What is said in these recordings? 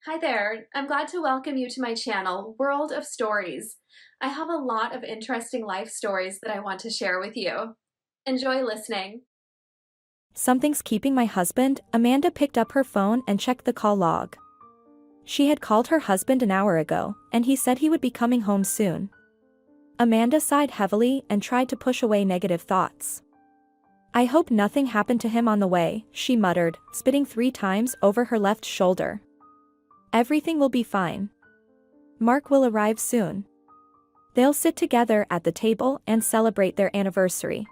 Hi there. I'm glad to welcome you to my channel, World of Stories. I have a lot of interesting life stories that I want to share with you. Enjoy listening. Something's keeping my husband. Amanda picked up her phone and checked the call log. She had called her husband an hour ago, and he said he would be coming home soon. Amanda sighed heavily and tried to push away negative thoughts. I hope nothing happened to him on the way, she muttered, spitting 3 times over her left shoulder. Everything will be fine. Mark will arrive soon. They'll sit together at the table and celebrate their anniversary.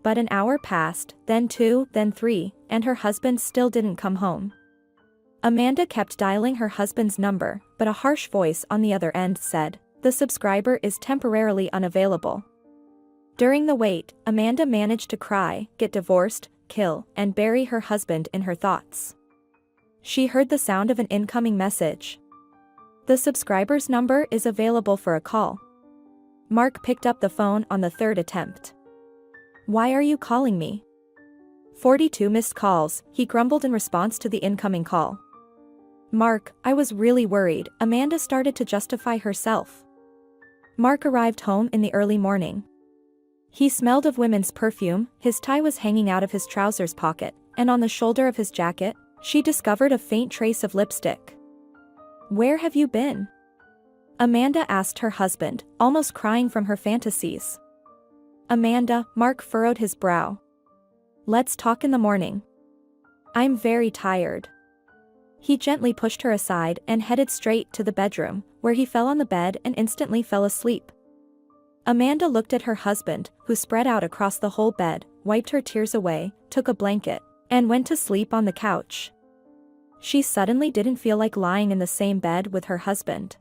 But an hour passed, then 2, then 3, and her husband still didn't come home. Amanda kept dialing her husband's number, but a harsh voice on the other end said, "The subscriber is temporarily unavailable." During the wait, Amanda managed to cry, get divorced, kill, and bury her husband in her thoughts. She heard the sound of an incoming message. "The subscriber's number is available for a call." Mark picked up the phone on the third attempt. "Why are you calling me?" 42 missed calls, he grumbled in response to the incoming call. "Mark, I was really worried," Amanda started to justify herself. Mark arrived home in the early morning. He smelled of women's perfume, his tie was hanging out of his trousers pocket, and on the shoulder of his jacket, she discovered a faint trace of lipstick. "Where have you been?" Amanda asked her husband, almost crying from her fantasies. "Amanda," Mark furrowed his brow. "Let's talk in the morning. I'm very tired." He gently pushed her aside and headed straight to the bedroom, where he fell on the bed and instantly fell asleep. Amanda looked at her husband, who spread out across the whole bed, wiped her tears away, took a blanket, and went to sleep on the couch. She suddenly didn't feel like lying in the same bed with her husband.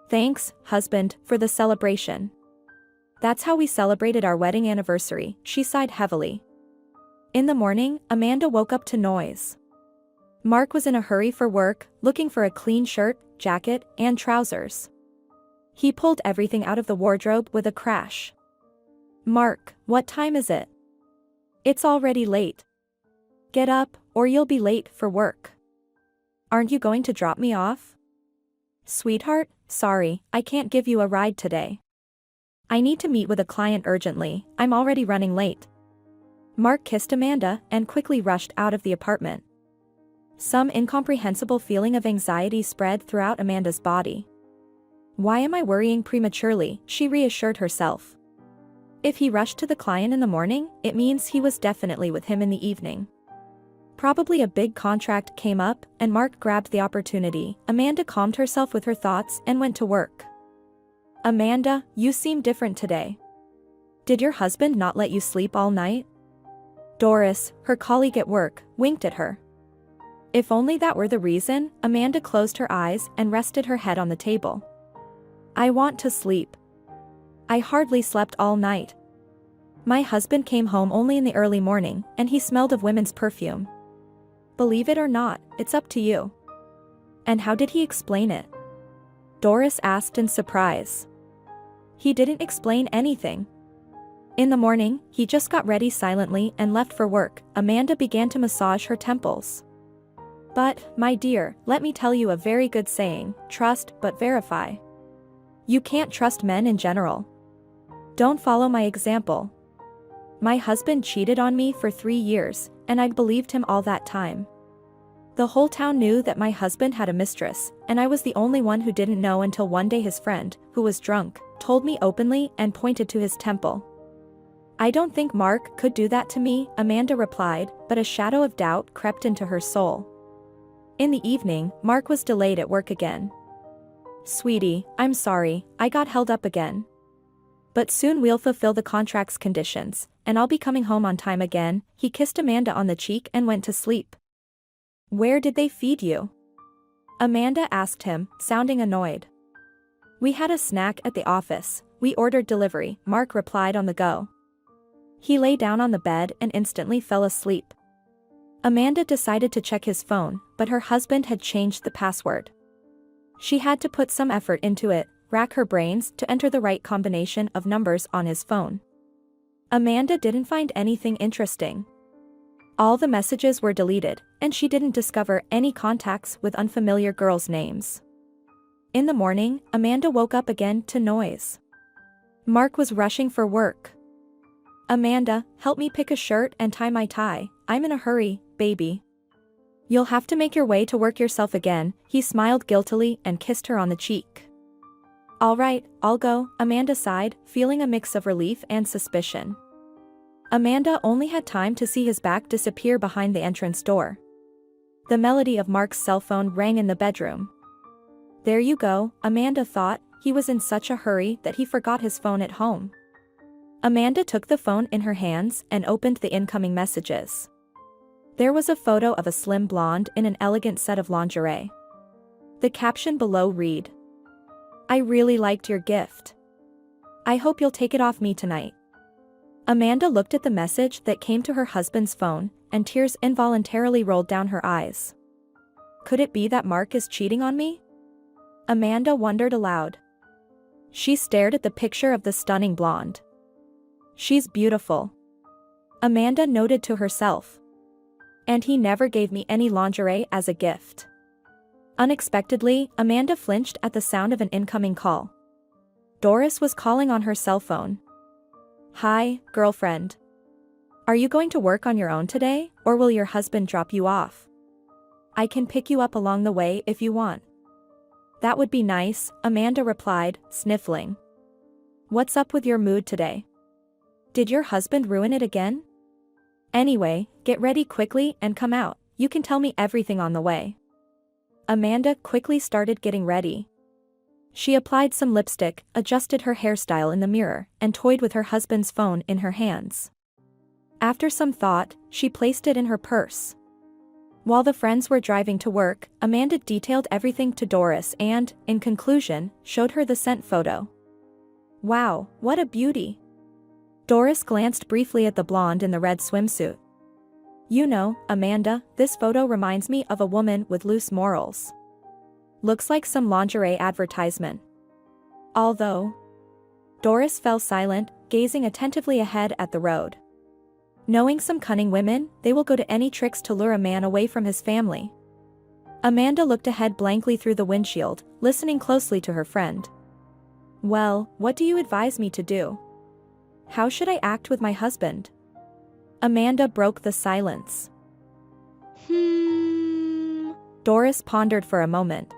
"Thanks, husband, for the celebration. That's how we celebrated our wedding anniversary," she sighed heavily. In the morning, Amanda woke up to noise. Mark was in a hurry for work, looking for a clean shirt, jacket, and trousers. He pulled everything out of the wardrobe with a crash. "Mark, what time is it?" "It's already late." "Get up, or you'll be late for work." "Aren't you going to drop me off?" "Sweetheart, sorry, I can't give you a ride today. I need to meet with a client urgently, I'm already running late." Mark kissed Amanda and quickly rushed out of the apartment. Some incomprehensible feeling of anxiety spread throughout Amanda's body. "Why am I worrying prematurely?" she reassured herself. If he rushed to the client in the morning, it means he was definitely with him in the evening. Probably a big contract came up, and Mark grabbed the opportunity. Amanda calmed herself with her thoughts and went to work. "Amanda, you seem different today. Did your husband not let you sleep all night?" Doris, her colleague at work, winked at her. If only that were the reason, Amanda closed her eyes and rested her head on the table. "I want to sleep. I hardly slept all night. My husband came home only in the early morning, and he smelled of women's perfume. Believe it or not, it's up to you." "And how did he explain it?" Doris asked in surprise. "He didn't explain anything. In the morning, he just got ready silently and left for work." Amanda began to massage her temples. "But, my dear, let me tell you a very good saying, trust but verify. You can't trust men in general. Don't follow my example. My husband cheated on me for 3 years, and I'd believed him all that time. The whole town knew that my husband had a mistress, and I was the only one who didn't know until one day his friend, who was drunk, told me openly and pointed to his temple. I don't think Mark could do that to me," Amanda replied, but a shadow of doubt crept into her soul. In the evening, Mark was delayed at work again. "Sweetie, I'm sorry, I got held up again. But soon we'll fulfill the contract's conditions, and I'll be coming home on time again." He kissed Amanda on the cheek and went to sleep. "Where did they feed you?" Amanda asked him, sounding annoyed. "We had a snack at the office, we ordered delivery," Mark replied on the go. He lay down on the bed and instantly fell asleep. Amanda decided to check his phone, but her husband had changed the password. She had to put some effort into it, rack her brains to enter the right combination of numbers on his phone. Amanda didn't find anything interesting. All the messages were deleted, and she didn't discover any contacts with unfamiliar girls' names. In the morning, Amanda woke up again to noise. Mark was rushing for work. "Amanda, help me pick a shirt and tie my tie. I'm in a hurry, baby." "You'll have to make your way to work yourself again," he smiled guiltily and kissed her on the cheek. "All right, I'll go," Amanda sighed, feeling a mix of relief and suspicion. Amanda only had time to see his back disappear behind the entrance door. The melody of Mark's cell phone rang in the bedroom. There you go, Amanda thought. He was in such a hurry that he forgot his phone at home. Amanda took the phone in her hands and opened the incoming messages. There was a photo of a slim blonde in an elegant set of lingerie. The caption below read, "I really liked your gift. I hope you'll take it off me tonight." Amanda looked at the message that came to her husband's phone, and tears involuntarily rolled down her eyes. Could it be that Mark is cheating on me? Amanda wondered aloud. She stared at the picture of the stunning blonde. She's beautiful, Amanda noted to herself. And he never gave me any lingerie as a gift. Unexpectedly, Amanda flinched at the sound of an incoming call. Doris was calling on her cell phone. "Hi, girlfriend. Are you going to work on your own today, or will your husband drop you off? I can pick you up along the way if you want." "That would be nice," Amanda replied, sniffling. "What's up with your mood today? Did your husband ruin it again? Anyway, get ready quickly and come out. You can tell me everything on the way." Amanda quickly started getting ready. She applied some lipstick, adjusted her hairstyle in the mirror, and toyed with her husband's phone in her hands. After some thought, she placed it in her purse. While the friends were driving to work, Amanda detailed everything to Doris and, in conclusion, showed her the sent photo. "Wow, what a beauty." Doris glanced briefly at the blonde in the red swimsuit. "You know, Amanda, this photo reminds me of a woman with loose morals. Looks like some lingerie advertisement." Although, Doris fell silent, gazing attentively ahead at the road. Knowing some cunning women, they will go to any tricks to lure a man away from his family. Amanda looked ahead blankly through the windshield, listening closely to her friend. "Well, what do you advise me to do? How should I act with my husband?" Amanda broke the silence. Doris pondered for a moment.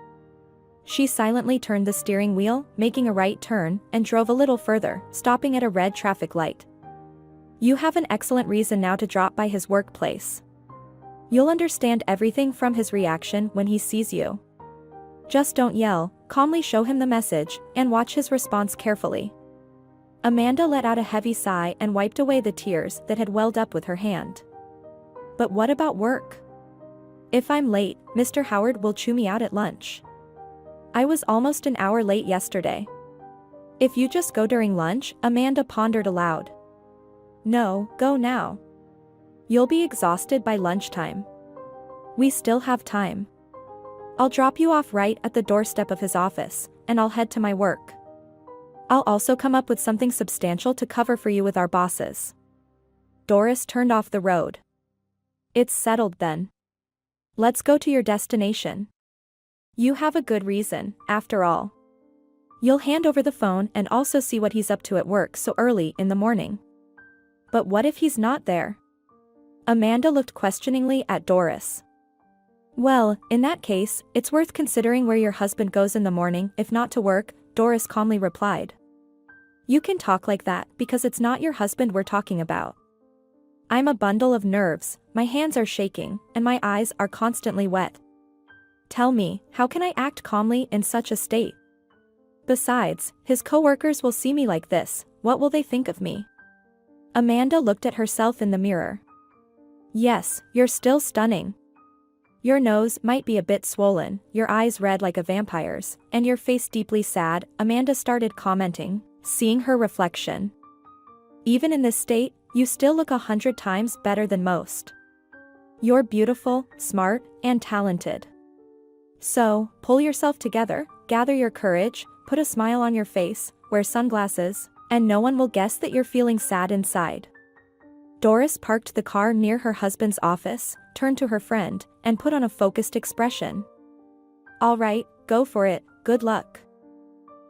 She silently turned the steering wheel, making a right turn, and drove a little further, stopping at a red traffic light. "You have an excellent reason now to drop by his workplace. You'll understand everything from his reaction when he sees you. Just don't yell, calmly show him the message, and watch his response carefully." Amanda let out a heavy sigh and wiped away the tears that had welled up with her hand. "But what about work? If I'm late, Mr. Howard will chew me out at lunch. I was almost an hour late yesterday." "If you just go during lunch," Amanda pondered aloud. "No, go now. You'll be exhausted by lunchtime. We still have time. I'll drop you off right at the doorstep of his office, and I'll head to my work. I'll also come up with something substantial to cover for you with our bosses." Doris turned off the road. "It's settled then. Let's go to your destination. You have a good reason, after all. You'll hand over the phone and also see what he's up to at work so early in the morning." "But what if he's not there?" Amanda looked questioningly at Doris. "Well, in that case, it's worth considering where your husband goes in the morning, if not to work," Doris calmly replied. "You can talk like that because it's not your husband we're talking about. I'm a bundle of nerves, my hands are shaking, and my eyes are constantly wet. Tell me, how can I act calmly in such a state? Besides, his coworkers will see me like this, what will they think of me?" Amanda looked at herself in the mirror. "Yes, you're still stunning. Your nose might be a bit swollen, your eyes red like a vampire's, and your face deeply sad," Amanda started commenting, seeing her reflection. "Even in this state, you still look 100 times better than most. You're beautiful, smart, and talented. So, pull yourself together, gather your courage, put a smile on your face, wear sunglasses, and no one will guess that you're feeling sad inside." Doris parked the car near her husband's office, turned to her friend, and put on a focused expression. "All right, go for it, good luck."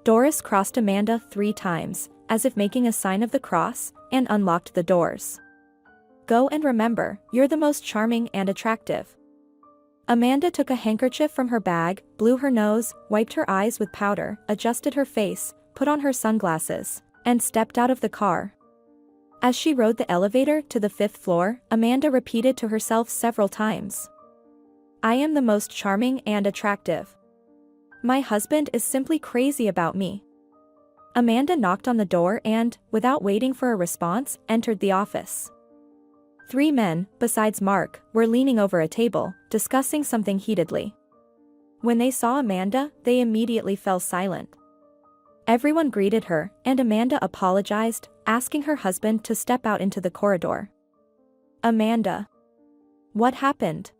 Doris crossed Amanda 3 times, as if making a sign of the cross, and unlocked the doors. "Go, and remember, you're the most charming and attractive." Amanda took a handkerchief from her bag, blew her nose, wiped her eyes with powder, adjusted her face, put on her sunglasses, and stepped out of the car. As she rode the elevator to the 5th floor, Amanda repeated to herself several times, "I am the most charming and attractive. My husband is simply crazy about me." Amanda knocked on the door and, without waiting for a response, entered the office. 3 men, besides Mark, were leaning over a table, discussing something heatedly. When they saw Amanda, they immediately fell silent. Everyone greeted her, and Amanda apologized, asking her husband to step out into the corridor. "Amanda. What happened?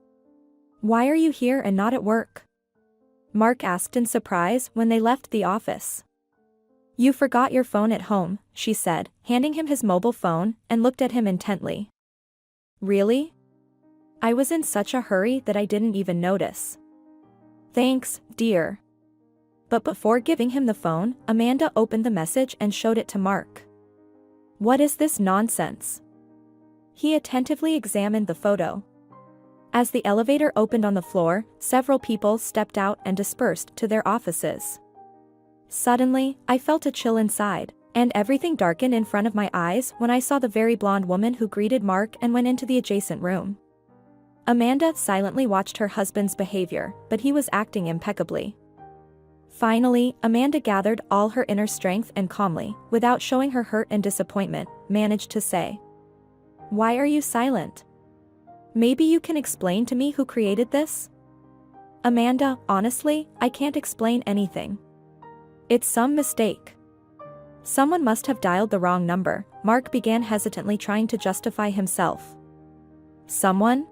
Why are you here and not at work?" Mark asked in surprise when they left the office. "You forgot your phone at home," she said, handing him his mobile phone, and looked at him intently. "Really? I was in such a hurry that I didn't even notice." "Thanks, dear." But before giving him the phone, Amanda opened the message and showed it to Mark. "What is this nonsense?" He attentively examined the photo. As the elevator opened on the floor, several people stepped out and dispersed to their offices. Suddenly, I felt a chill inside, and everything darkened in front of my eyes when I saw the very blonde woman who greeted Mark and went into the adjacent room. Amanda silently watched her husband's behavior, but he was acting impeccably. Finally, Amanda gathered all her inner strength and calmly, without showing her hurt and disappointment, managed to say, "Why are you silent? Maybe you can explain to me who created this?" "Amanda, honestly, I can't explain anything. It's some mistake. Someone must have dialed the wrong number," Mark began hesitantly, trying to justify himself. "Someone?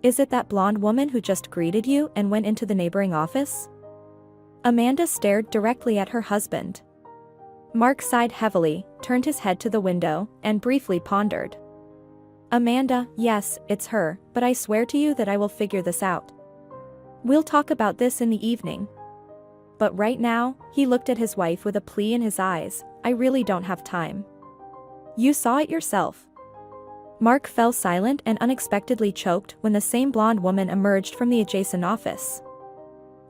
Is it that blonde woman who just greeted you and went into the neighboring office?" Amanda stared directly at her husband. Mark sighed heavily, turned his head to the window, and briefly pondered. "Amanda, yes, it's her, but I swear to you that I will figure this out. We'll talk about this in the evening. But right now," he looked at his wife with a plea in his eyes, "I really don't have time. You saw it yourself." Mark fell silent and unexpectedly choked when the same blonde woman emerged from the adjacent office.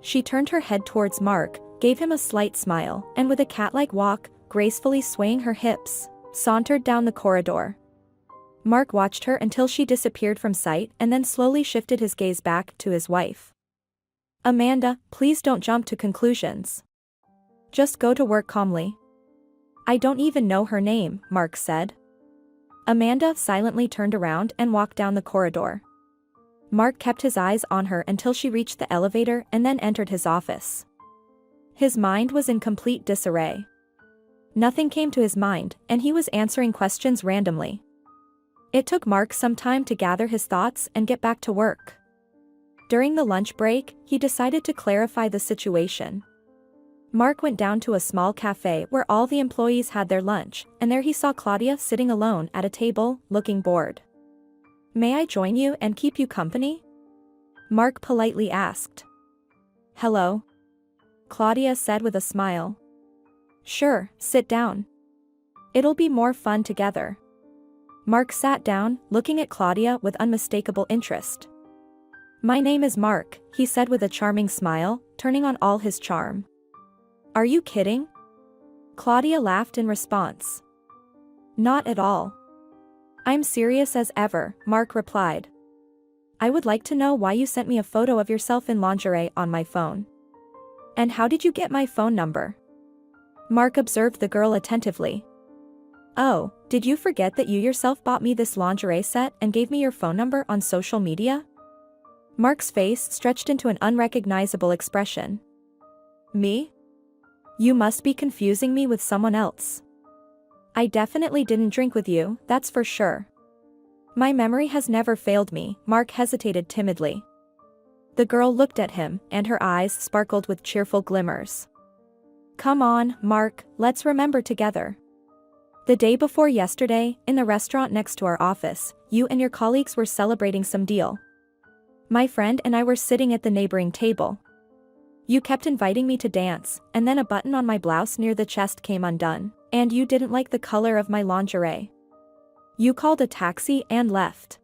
She turned her head towards Mark, gave him a slight smile, and with a cat-like walk, gracefully swaying her hips, sauntered down the corridor. Mark watched her until she disappeared from sight and then slowly shifted his gaze back to his wife. "Amanda, please don't jump to conclusions. Just go to work calmly." "I don't even know her name," Mark said. Amanda silently turned around and walked down the corridor. Mark kept his eyes on her until she reached the elevator and then entered his office. His mind was in complete disarray. Nothing came to his mind, and he was answering questions randomly. It took Mark some time to gather his thoughts and get back to work. During the lunch break, he decided to clarify the situation. Mark went down to a small cafe where all the employees had their lunch, and there he saw Claudia sitting alone at a table, looking bored. "May I join you and keep you company?" Mark politely asked. "Hello?" Claudia said with a smile. "Sure, sit down. It'll be more fun together." Mark sat down, looking at Claudia with unmistakable interest. "My name is Mark," he said with a charming smile, turning on all his charm. "Are you kidding?" Claudia laughed in response. "Not at all. I'm serious as ever," Mark replied. "I would like to know why you sent me a photo of yourself in lingerie on my phone. And how did you get my phone number?" Mark observed the girl attentively. "Oh, did you forget that you yourself bought me this lingerie set and gave me your phone number on social media?" Mark's face stretched into an unrecognizable expression. "Me? You must be confusing me with someone else. I definitely didn't drink with you, that's for sure." "My memory has never failed me," Mark hesitated timidly. The girl looked at him, and her eyes sparkled with cheerful glimmers. "Come on, Mark, let's remember together. The day before yesterday, in the restaurant next to our office, you and your colleagues were celebrating some deal. My friend and I were sitting at the neighboring table. You kept inviting me to dance, and then a button on my blouse near the chest came undone, and you didn't like the color of my lingerie. You called a taxi and left.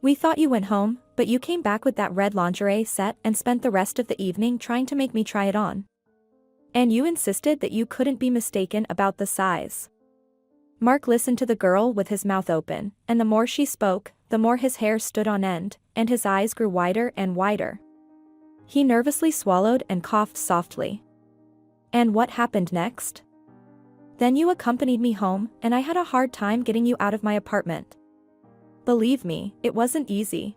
We thought you went home, but you came back with that red lingerie set and spent the rest of the evening trying to make me try it on. And you insisted that you couldn't be mistaken about the size. Mark listened to the girl with his mouth open, and the more she spoke, the more his hair stood on end, and his eyes grew wider and wider. He nervously swallowed and coughed softly. And what happened next? Then you accompanied me home, and I had a hard time getting you out of my apartment. Believe me, it wasn't easy.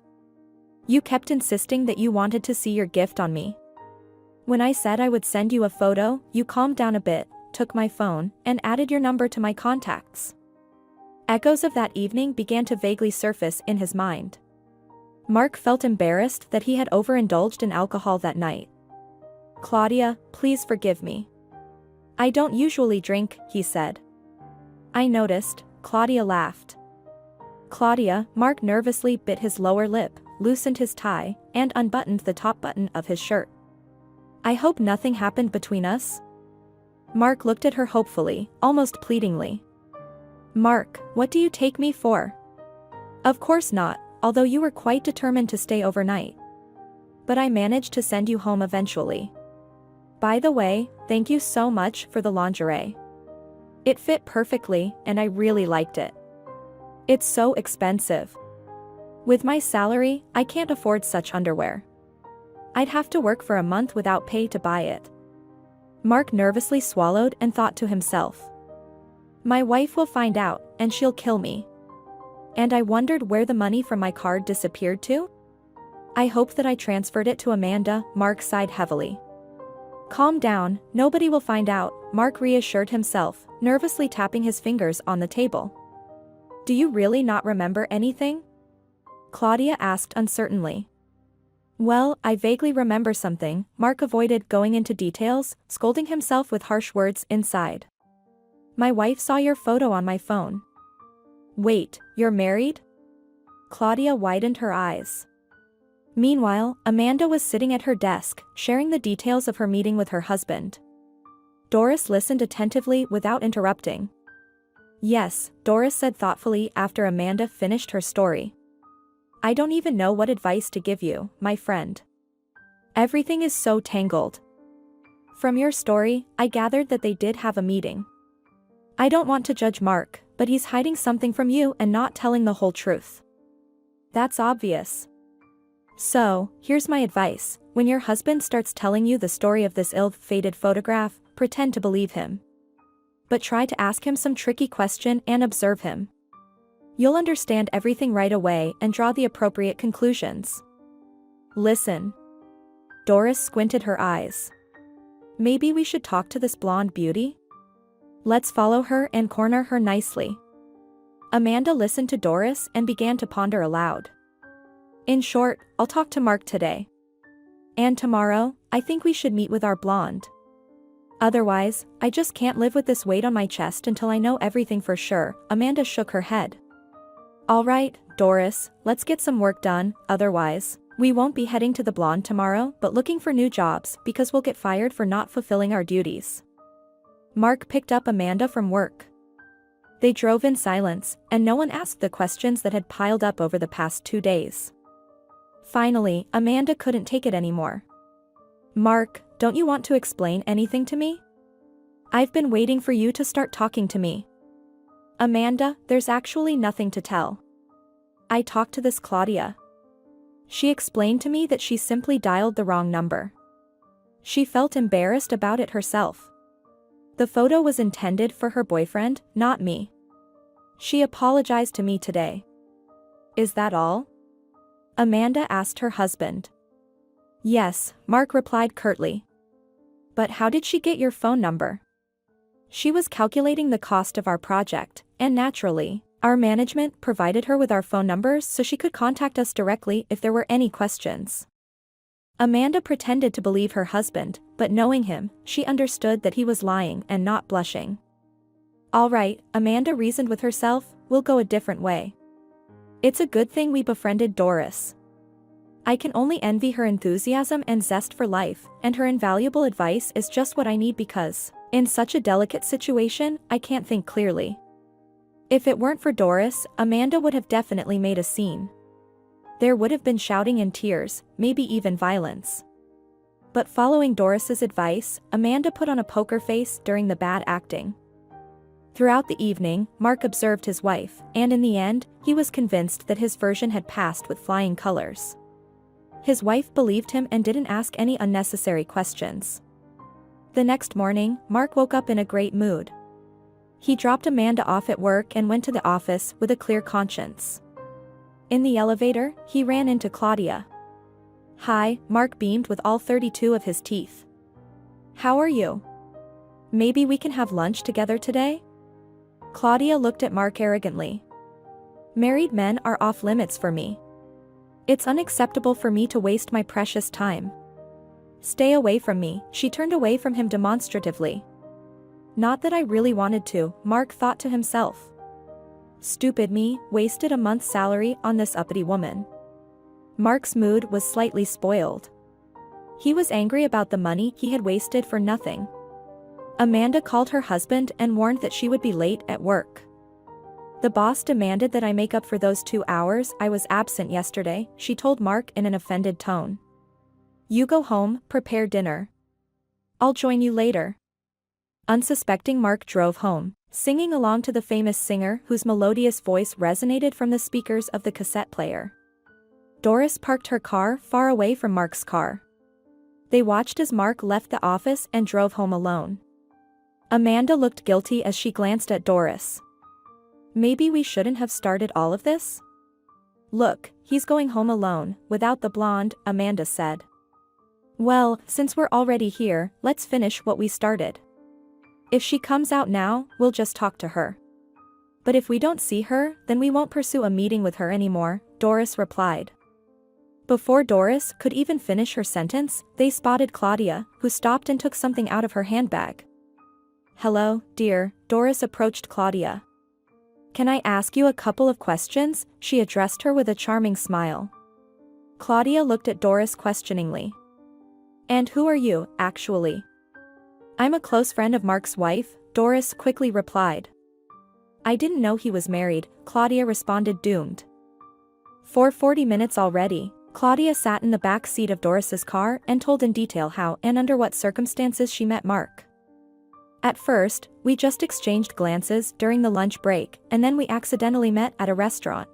You kept insisting that you wanted to see your gift on me. When I said I would send you a photo, you calmed down a bit, took my phone, and added your number to my contacts. Echoes of that evening began to vaguely surface in his mind. Mark felt embarrassed that he had overindulged in alcohol that night. Claudia, please forgive me. I don't usually drink, he said. I noticed, Claudia laughed. Claudia, Mark nervously bit his lower lip, loosened his tie, and unbuttoned the top button of his shirt. I hope nothing happened between us? Mark looked at her hopefully, almost pleadingly. Mark, what do you take me for? Of course not, although you were quite determined to stay overnight. But I managed to send you home eventually. By the way, thank you so much for the lingerie. It fit perfectly, and I really liked it. It's so expensive. With my salary, I can't afford such underwear. I'd have to work for a month without pay to buy it. Mark nervously swallowed and thought to himself. My wife will find out, and she'll kill me. And I wondered where the money from my card disappeared to? I hoped that I transferred it to Amanda, Mark sighed heavily. Calm down, nobody will find out, Mark reassured himself, nervously tapping his fingers on the table. Do you really not remember anything? Claudia asked uncertainly. Well, I vaguely remember something, Mark avoided going into details, scolding himself with harsh words inside. My wife saw your photo on my phone. Wait, you're married? Claudia widened her eyes. Meanwhile, Amanda was sitting at her desk, sharing the details of her meeting with her husband. Doris listened attentively without interrupting. Yes, Doris said thoughtfully after Amanda finished her story. I don't even know what advice to give you, my friend. Everything is so tangled. From your story, I gathered that they did have a meeting. I don't want to judge Mark, but he's hiding something from you and not telling the whole truth. That's obvious. So, here's my advice, when your husband starts telling you the story of this ill-fated photograph, pretend to believe him. But try to ask him some tricky question and observe him. You'll understand everything right away and draw the appropriate conclusions. Listen. Doris squinted her eyes. Maybe we should talk to this blonde beauty? Let's follow her and corner her nicely. Amanda listened to Doris and began to ponder aloud. In short, I'll talk to Mark today. And tomorrow, I think we should meet with our blonde. Otherwise, I just can't live with this weight on my chest until I know everything for sure, Amanda shook her head. All right, Doris, let's get some work done, otherwise, we won't be heading to the blonde tomorrow but looking for new jobs because we'll get fired for not fulfilling our duties. Mark picked up Amanda from work. They drove in silence, and no one asked the questions that had piled up over the past 2 days. Finally, Amanda couldn't take it anymore. Mark, don't you want to explain anything to me? I've been waiting for you to start talking to me. Amanda, there's actually nothing to tell. I talked to this Claudia. She explained to me that she simply dialed the wrong number. She felt embarrassed about it herself. The photo was intended for her boyfriend, not me. She apologized to me today. Is that all? Amanda asked her husband. Yes, Mark replied curtly. But how did she get your phone number? She was calculating the cost of our project, and naturally, our management provided her with our phone numbers so she could contact us directly if there were any questions. Amanda pretended to believe her husband, but knowing him, she understood that he was lying and not blushing. All right, Amanda reasoned with herself, we'll go a different way. It's a good thing we befriended Doris. I can only envy her enthusiasm and zest for life, and her invaluable advice is just what I need because, in such a delicate situation, I can't think clearly. If it weren't for Doris, Amanda would have definitely made a scene. There would have been shouting and tears, maybe even violence. But following Doris's advice, Amanda put on a poker face during the bad acting. Throughout the evening, Mark observed his wife, and in the end, he was convinced that his version had passed with flying colors. His wife believed him and didn't ask any unnecessary questions. The next morning, Mark woke up in a great mood. He dropped Amanda off at work and went to the office with a clear conscience. In the elevator, he ran into Claudia. "Hi," Mark beamed with all 32 of his teeth. "How are you? Maybe we can have lunch together today?" Claudia looked at Mark arrogantly. "Married men are off limits for me. It's unacceptable for me to waste my precious time. Stay away from me." She turned away from him demonstratively. Not that I really wanted to, Mark thought to himself. Stupid me, wasted a month's salary on this uppity woman. Mark's mood was slightly spoiled. He was angry about the money he had wasted for nothing. Amanda called her husband and warned that she would be late at work. "The boss demanded that I make up for those 2 hours I was absent yesterday," she told Mark in an offended tone. "You go home, prepare dinner. I'll join you later." Unsuspecting Mark drove home, singing along to the famous singer whose melodious voice resonated from the speakers of the cassette player. Doris parked her car far away from Mark's car. They watched as Mark left the office and drove home alone. Amanda looked guilty as she glanced at Doris. Maybe we shouldn't have started all of this? "Look, he's going home alone, without the blonde," Amanda said. "Well, since we're already here, let's finish what we started. If she comes out now, we'll just talk to her. But if we don't see her, then we won't pursue a meeting with her anymore," Doris replied. Before Doris could even finish her sentence, they spotted Claudia, who stopped and took something out of her handbag. "Hello, dear," Doris approached Claudia. "Can I ask you a couple of questions?" She addressed her with a charming smile. Claudia looked at Doris questioningly. "And who are you, actually?" "I'm a close friend of Mark's wife," Doris quickly replied. "I didn't know he was married," Claudia responded, doomed. For 40 minutes already, Claudia sat in the back seat of Doris's car and told in detail how and under what circumstances she met Mark. "At first, we just exchanged glances during the lunch break, and then we accidentally met at a restaurant.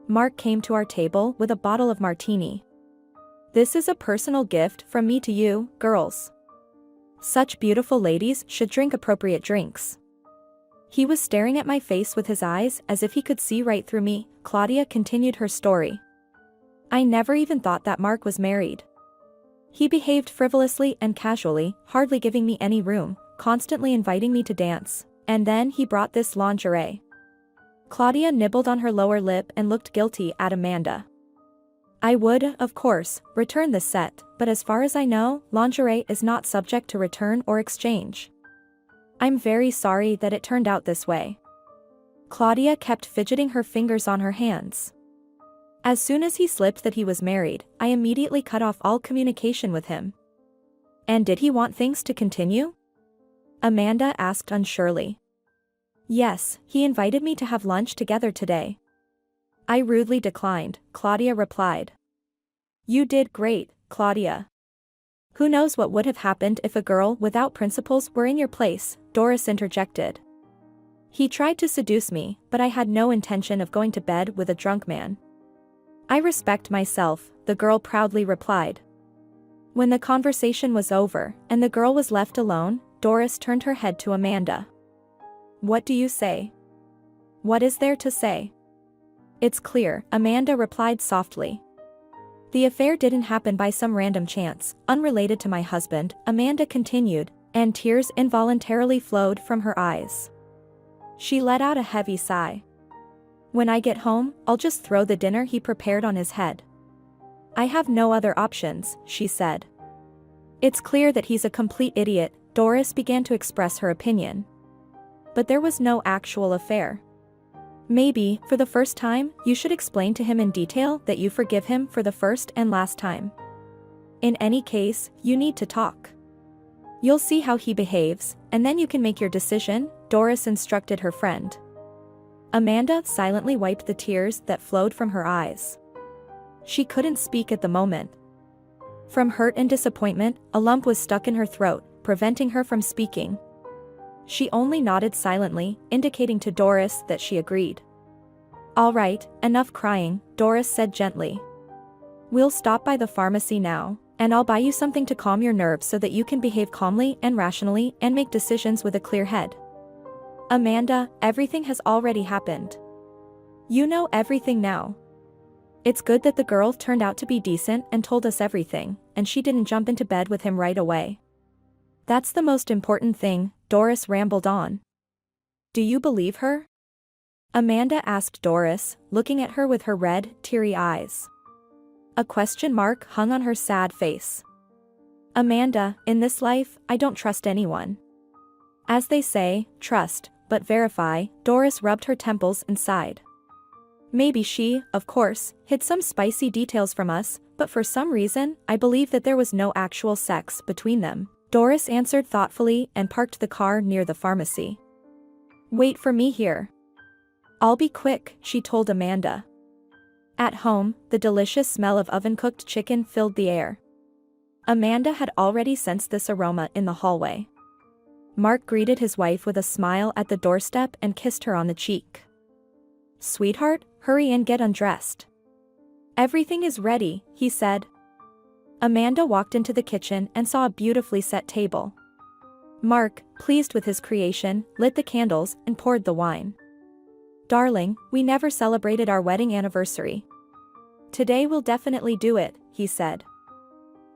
Mark came to our table with a bottle of martini. This is a personal gift from me to you, girls. Such beautiful ladies should drink appropriate drinks." He was staring at my face with his eyes as if he could see right through me, Claudia continued her story. "I never even thought that Mark was married. He behaved frivolously and casually, hardly giving me any room, constantly inviting me to dance, and then he brought this lingerie." Claudia nibbled on her lower lip and looked guilty at Amanda. "I would, of course, return this set, but as far as I know, lingerie is not subject to return or exchange. I'm very sorry that it turned out this way." Claudia kept fidgeting her fingers on her hands. "As soon as he slipped that he was married, I immediately cut off all communication with him." "And did he want things to continue?" Amanda asked unsurely. "Yes, he invited me to have lunch together today." "I rudely declined," Claudia replied. "You did great, Claudia. Who knows what would have happened if a girl without principles were in your place," Doris interjected. "He tried to seduce me, but I had no intention of going to bed with a drunk man." "I respect myself," the girl proudly replied. When the conversation was over, and the girl was left alone, Doris turned her head to Amanda. "What do you say?" "What is there to say? It's clear," Amanda replied softly. "The affair didn't happen by some random chance, unrelated to my husband," Amanda continued, and tears involuntarily flowed from her eyes. She let out a heavy sigh. "When I get home, I'll just throw the dinner he prepared on his head. I have no other options," she said. "It's clear that he's a complete idiot," Doris began to express her opinion. but there was no actual affair. Maybe, for the first time, you should explain to him in detail that you forgive him for the first and last time. In any case, you need to talk. You'll see how he behaves, and then you can make your decision, Doris instructed her friend. Amanda silently wiped the tears that flowed from her eyes. She couldn't speak at the moment. From hurt and disappointment, a lump was stuck in her throat, preventing her from speaking. She only nodded silently, indicating to Doris that she agreed. "All right, enough crying," Doris said gently. "We'll stop by the pharmacy now, and I'll buy you something to calm your nerves so that you can behave calmly and rationally and make decisions with a clear head." "Amanda, everything has already happened. You know everything now. It's good that the girl turned out to be decent and told us everything, and she didn't jump into bed with him right away. That's the most important thing," Doris rambled on. "Do you believe her?" Amanda asked Doris, looking at her with her red, teary eyes. A question mark hung on her sad face. "Amanda, in this life, I don't trust anyone. As they say, trust, but verify," Doris rubbed her temples and sighed. "Maybe she, of course, hid some spicy details from us, but for some reason, I believe that there was no actual sex between them," Doris answered thoughtfully and parked the car near the pharmacy. "Wait for me here. I'll be quick," she told Amanda. At home, the delicious smell of oven-cooked chicken filled the air. Amanda had already sensed this aroma in the hallway. Mark greeted his wife with a smile at the doorstep and kissed her on the cheek. "Sweetheart, hurry and get undressed. Everything is ready," he said. Amanda walked into the kitchen and saw a beautifully set table. Mark, pleased with his creation, lit the candles and poured the wine. "Darling, we never celebrated our wedding anniversary. Today we'll definitely do it," he said.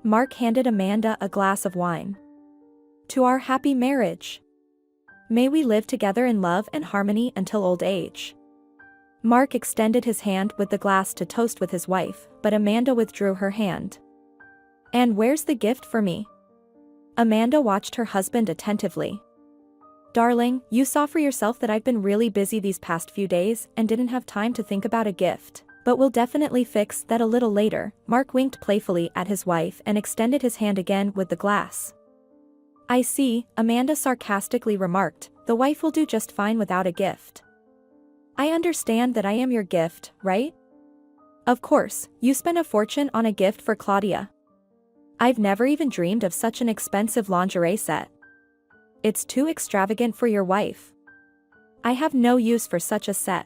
Mark handed Amanda a glass of wine. "To our happy marriage. May we live together in love and harmony until old age." Mark extended his hand with the glass to toast with his wife, but Amanda withdrew her hand. "And where's the gift for me?" Amanda watched her husband attentively. "Darling, you saw for yourself that I've been really busy these past few days and didn't have time to think about a gift, but we'll definitely fix that a little later." Mark winked playfully at his wife and extended his hand again with the glass. "I see," Amanda sarcastically remarked, "the wife will do just fine without a gift." "I understand that I am your gift, right? Of course, you spent a fortune on a gift for Claudia. I've never even dreamed of such an expensive lingerie set. It's too extravagant for your wife. I have no use for such a set.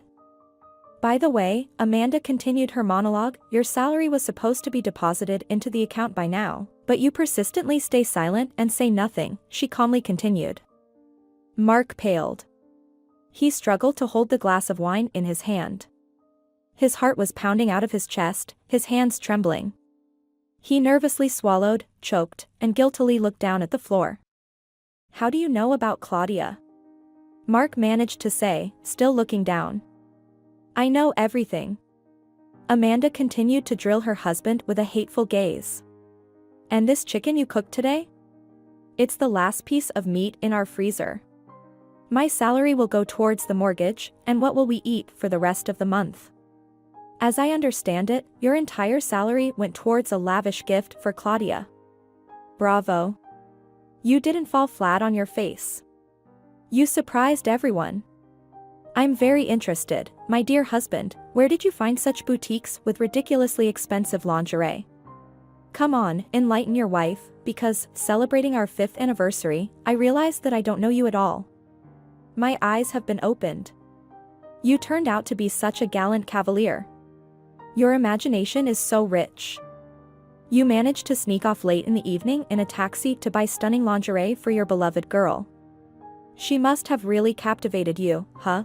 By the way," Amanda continued her monologue, "your salary was supposed to be deposited into the account by now, but you persistently stay silent and say nothing," she calmly continued. Mark paled. He struggled to hold the glass of wine in his hand. His heart was pounding out of his chest, his hands trembling. He nervously swallowed, choked, and guiltily looked down at the floor. "How do you know about Claudia?" Mark managed to say, still looking down. "I know everything." Amanda continued to drill her husband with a hateful gaze. "And this chicken you cooked today? It's the last piece of meat in our freezer. My salary will go towards the mortgage, and what will we eat for the rest of the month? As I understand it, your entire salary went towards a lavish gift for Claudia. Bravo. You didn't fall flat on your face. You surprised everyone. I'm very interested, my dear husband, where did you find such boutiques with ridiculously expensive lingerie? Come on, enlighten your wife, because, celebrating our 5th anniversary, I realize that I don't know you at all. My eyes have been opened. You turned out to be such a gallant cavalier. Your imagination is so rich. You managed to sneak off late in the evening in a taxi to buy stunning lingerie for your beloved girl. She must have really captivated you, huh?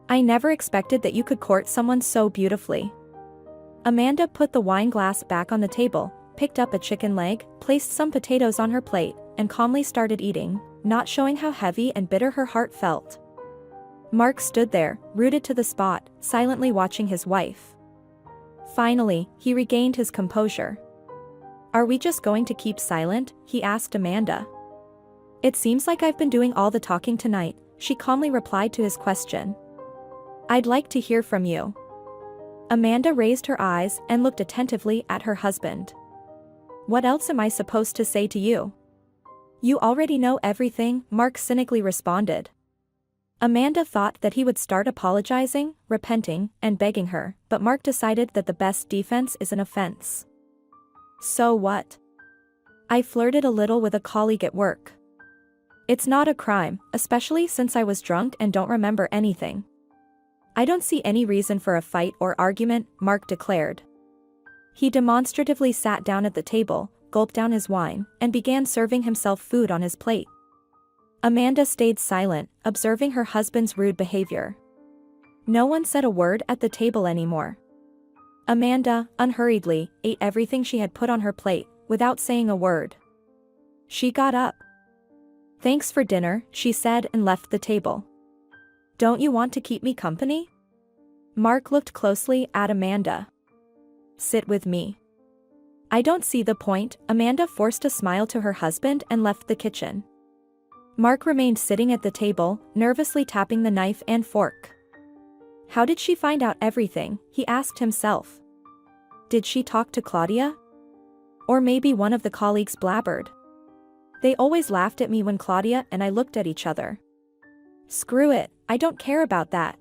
I never expected that you could court someone so beautifully." Amanda put the wine glass back on the table, picked up a chicken leg, placed some potatoes on her plate, and calmly started eating, not showing how heavy and bitter her heart felt. Mark stood there, rooted to the spot, silently watching his wife. Finally, he regained his composure. "Are we just going to keep silent?" he asked Amanda. "It seems like I've been doing all the talking tonight, she calmly replied to his question. "I'd like to hear from you." Amanda raised her eyes and looked attentively at her husband. "What else am I supposed to say to you?" "You already know everything," Mark cynically responded. Amanda thought that he would start apologizing, repenting, and begging her, but Mark decided that the best defense is an offense. "So what?" "I flirted a little with a colleague at work." "It's not a crime, especially since I was drunk and don't remember anything." "I don't see any reason for a fight or argument," Mark declared. He demonstratively sat down at the table, gulped down his wine, and began serving himself food on his plate. Amanda stayed silent, observing her husband's rude behavior. No one said a word at the table anymore. Amanda, unhurriedly, ate everything she had put on her plate, without saying a word. She got up. "Thanks for dinner," she said and left the table. "Don't you want to keep me company?" Mark looked closely at Amanda. "Sit with me." "I don't see the point." Amanda forced a smile to her husband and left the kitchen. Mark remained sitting at the table, nervously tapping the knife and fork. How did she find out everything, he asked himself. Did she talk to Claudia? Or maybe one of the colleagues blabbered. They always laughed at me when Claudia and I looked at each other. Screw it, I don't care about that.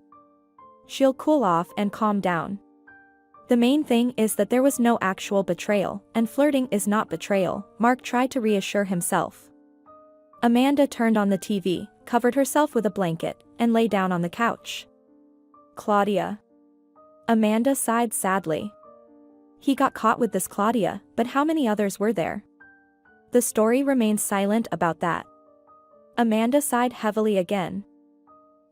She'll cool off and calm down. The main thing is that there was no actual betrayal, and flirting is not betrayal, Mark tried to reassure himself. Amanda turned on the TV, covered herself with a blanket, and lay down on the couch. Claudia. Amanda sighed sadly. He got caught with this Claudia, but how many others were there? The story remains silent about that. Amanda sighed heavily again.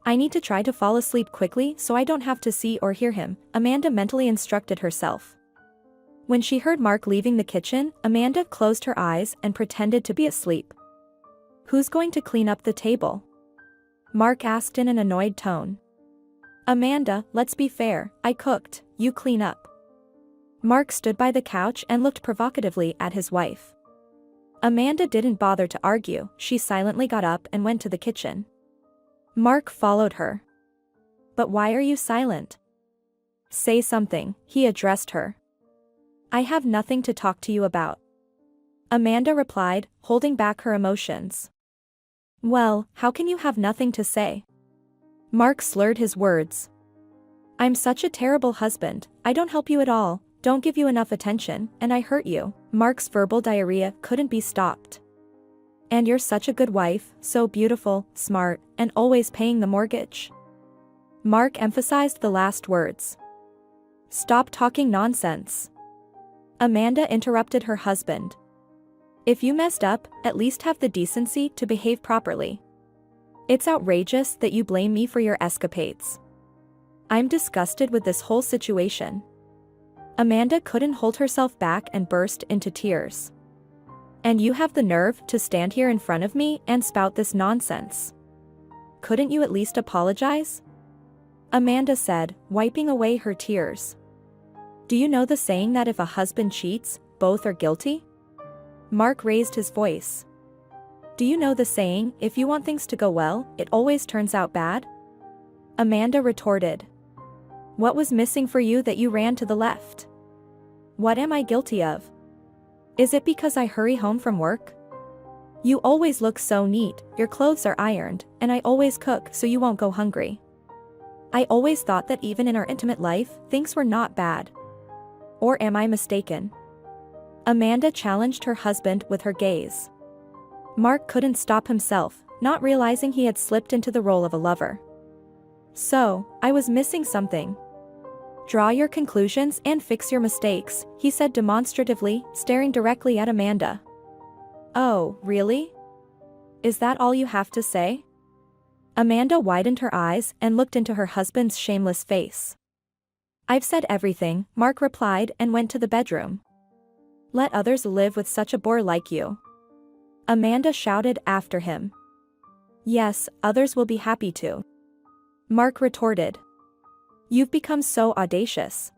I need to try to fall asleep quickly so I don't have to see or hear him, Amanda mentally instructed herself. When she heard Mark leaving the kitchen, Amanda closed her eyes and pretended to be asleep. Who's going to clean up the table? Mark asked in an annoyed tone. Amanda, let's be fair, I cooked, you clean up. Mark stood by the couch and looked provocatively at his wife. Amanda didn't bother to argue, she silently got up and went to the kitchen. Mark followed her. But why are you silent? Say something, he addressed her. I have nothing to talk to you about. Amanda replied, holding back her emotions. Well, how can you have nothing to say? Mark slurred his words. I'm such a terrible husband, I don't help you at all, don't give you enough attention, and I hurt you. Mark's verbal diarrhea couldn't be stopped. And you're such a good wife, so beautiful, smart, and always paying the mortgage. Mark emphasized the last words. Stop talking nonsense. Amanda interrupted her husband. If you messed up, at least have the decency to behave properly. It's outrageous that you blame me for your escapades. I'm disgusted with this whole situation. Amanda couldn't hold herself back and burst into tears. And you have the nerve to stand here in front of me and spout this nonsense. Couldn't you at least apologize? Amanda said, wiping away her tears. Do you know the saying that if a husband cheats, both are guilty? Mark raised his voice. Do you know the saying, if you want things to go well, it always turns out bad? Amanda retorted. What was missing for you that you ran to the left? What am I guilty of? Is it because I hurry home from work? You always look so neat, your clothes are ironed, and I always cook so you won't go hungry. I always thought that even in our intimate life, things were not bad. Or am I mistaken? Amanda challenged her husband with her gaze. Mark couldn't stop himself, not realizing he had slipped into the role of a lover. So, I was missing something. Draw your conclusions and fix your mistakes, he said demonstratively, staring directly at Amanda. Oh, really? Is that all you have to say? Amanda widened her eyes and looked into her husband's shameless face. I've said everything, Mark replied and went to the bedroom. Let others live with such a bore like you. Amanda shouted after him. Yes, others will be happy to. Mark retorted. You've become so audacious.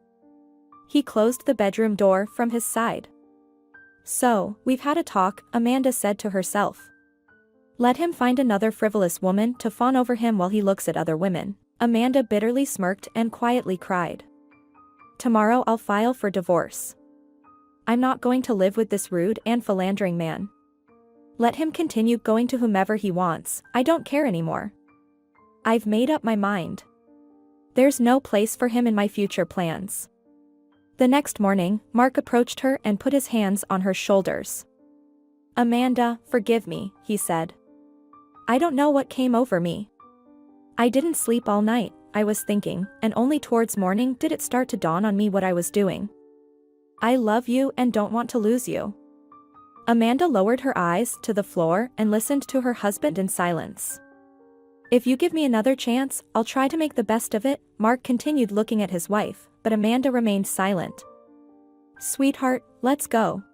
He closed the bedroom door from his side. So, we've had a talk, Amanda said to herself. Let him find another frivolous woman to fawn over him while he looks at other women. Amanda bitterly smirked and quietly cried. Tomorrow I'll file for divorce. I'm not going to live with this rude and philandering man. Let him continue going to whomever he wants, I don't care anymore. I've made up my mind. There's no place for him in my future plans. The next morning, Mark approached her and put his hands on her shoulders. Amanda, forgive me, he said. I don't know what came over me. I didn't sleep all night, I was thinking, and only towards morning did it start to dawn on me what I was doing. I love you and don't want to lose you. Amanda lowered her eyes to the floor and listened to her husband in silence. If you give me another chance, I'll try to make the best of it, Mark continued looking at his wife, but Amanda remained silent. Sweetheart, let's go.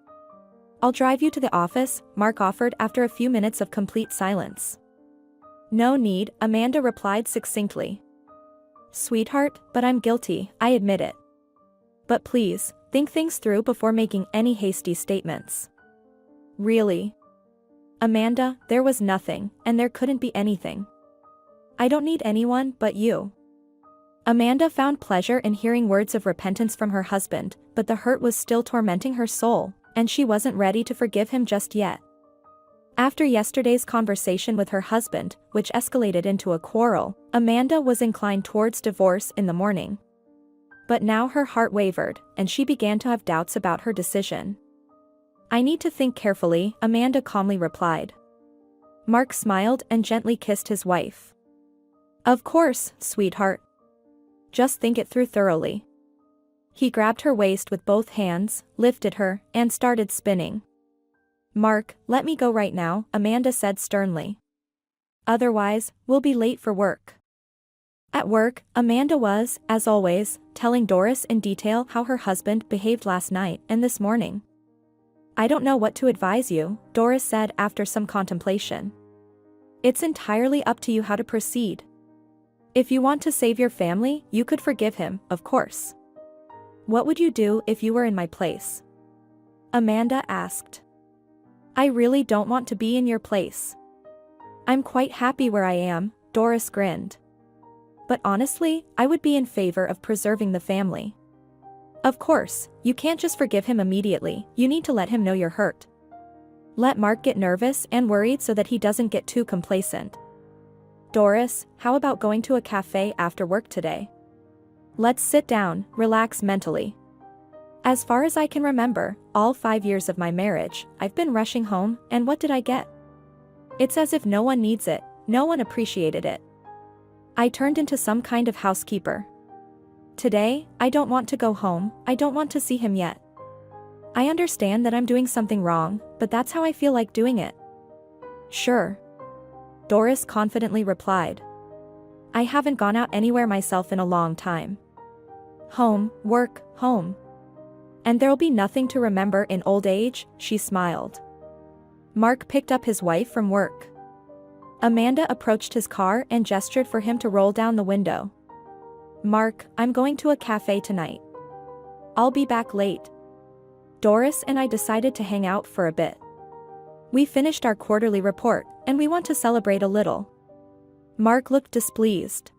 I'll drive you to the office, Mark offered after a few minutes of complete silence. No need, Amanda replied succinctly. Sweetheart, but I'm guilty, I admit it. But please, think things through before making any hasty statements. Really? Amanda, there was nothing, and there couldn't be anything. I don't need anyone but you. Amanda found pleasure in hearing words of repentance from her husband, but the hurt was still tormenting her soul, and she wasn't ready to forgive him just yet. After yesterday's conversation with her husband, which escalated into a quarrel, Amanda was inclined towards divorce in the morning. But now her heart wavered, and she began to have doubts about her decision. I need to think carefully, Amanda calmly replied. Mark smiled and gently kissed his wife. Of course, sweetheart. Just think it through thoroughly. He grabbed her waist with both hands, lifted her, and started spinning. Mark, let me go right now, Amanda said sternly. Otherwise, we'll be late for work. At work, Amanda was, as always, telling Doris in detail how her husband behaved last night and this morning. I don't know what to advise you, Doris said after some contemplation. It's entirely up to you how to proceed. If you want to save your family, you could forgive him, of course. What would you do if you were in my place? Amanda asked. I really don't want to be in your place. I'm quite happy where I am, Doris grinned. But honestly, I would be in favor of preserving the family. Of course, you can't just forgive him immediately, you need to let him know you're hurt. Let Mark get nervous and worried so that he doesn't get too complacent. Doris, how about going to a cafe after work today? Let's sit down, relax mentally. As far as I can remember, all 5 years of my marriage, I've been rushing home, and what did I get? It's as if no one needs it, no one appreciated it. I turned into some kind of housekeeper. Today, I don't want to go home, I don't want to see him yet. I understand that I'm doing something wrong, but that's how I feel like doing it. Sure. Doris confidently replied. I haven't gone out anywhere myself in a long time. Home, work, home. And there'll be nothing to remember in old age, she smiled. Mark picked up his wife from work. Amanda approached his car and gestured for him to roll down the window. Mark, I'm going to a cafe tonight. I'll be back late. Doris and I decided to hang out for a bit. We finished our quarterly report, and we want to celebrate a little. Mark looked displeased.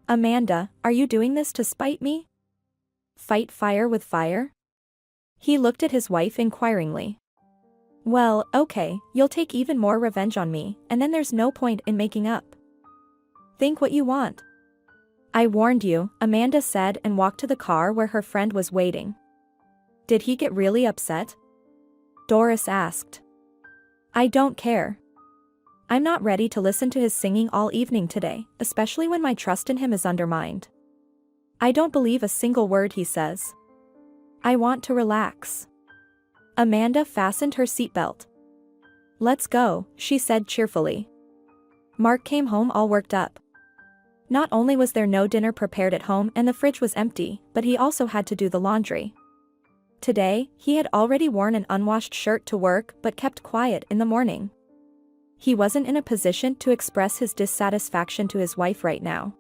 Amanda, are you doing this to spite me? Fight fire with fire? He looked at his wife inquiringly. Well, okay, you'll take even more revenge on me, and then there's no point in making up. Think what you want. I warned you, Amanda said and walked to the car where her friend was waiting. Did he get really upset? Doris asked. I don't care. I'm not ready to listen to his singing all evening today, especially when my trust in him is undermined. I don't believe a single word he says. I want to relax. Amanda fastened her seatbelt. Let's go, she said cheerfully. Mark came home all worked up. Not only was there no dinner prepared at home and the fridge was empty, but he also had to do the laundry. Today, he had already worn an unwashed shirt to work but kept quiet in the morning. He wasn't in a position to express his dissatisfaction to his wife right now.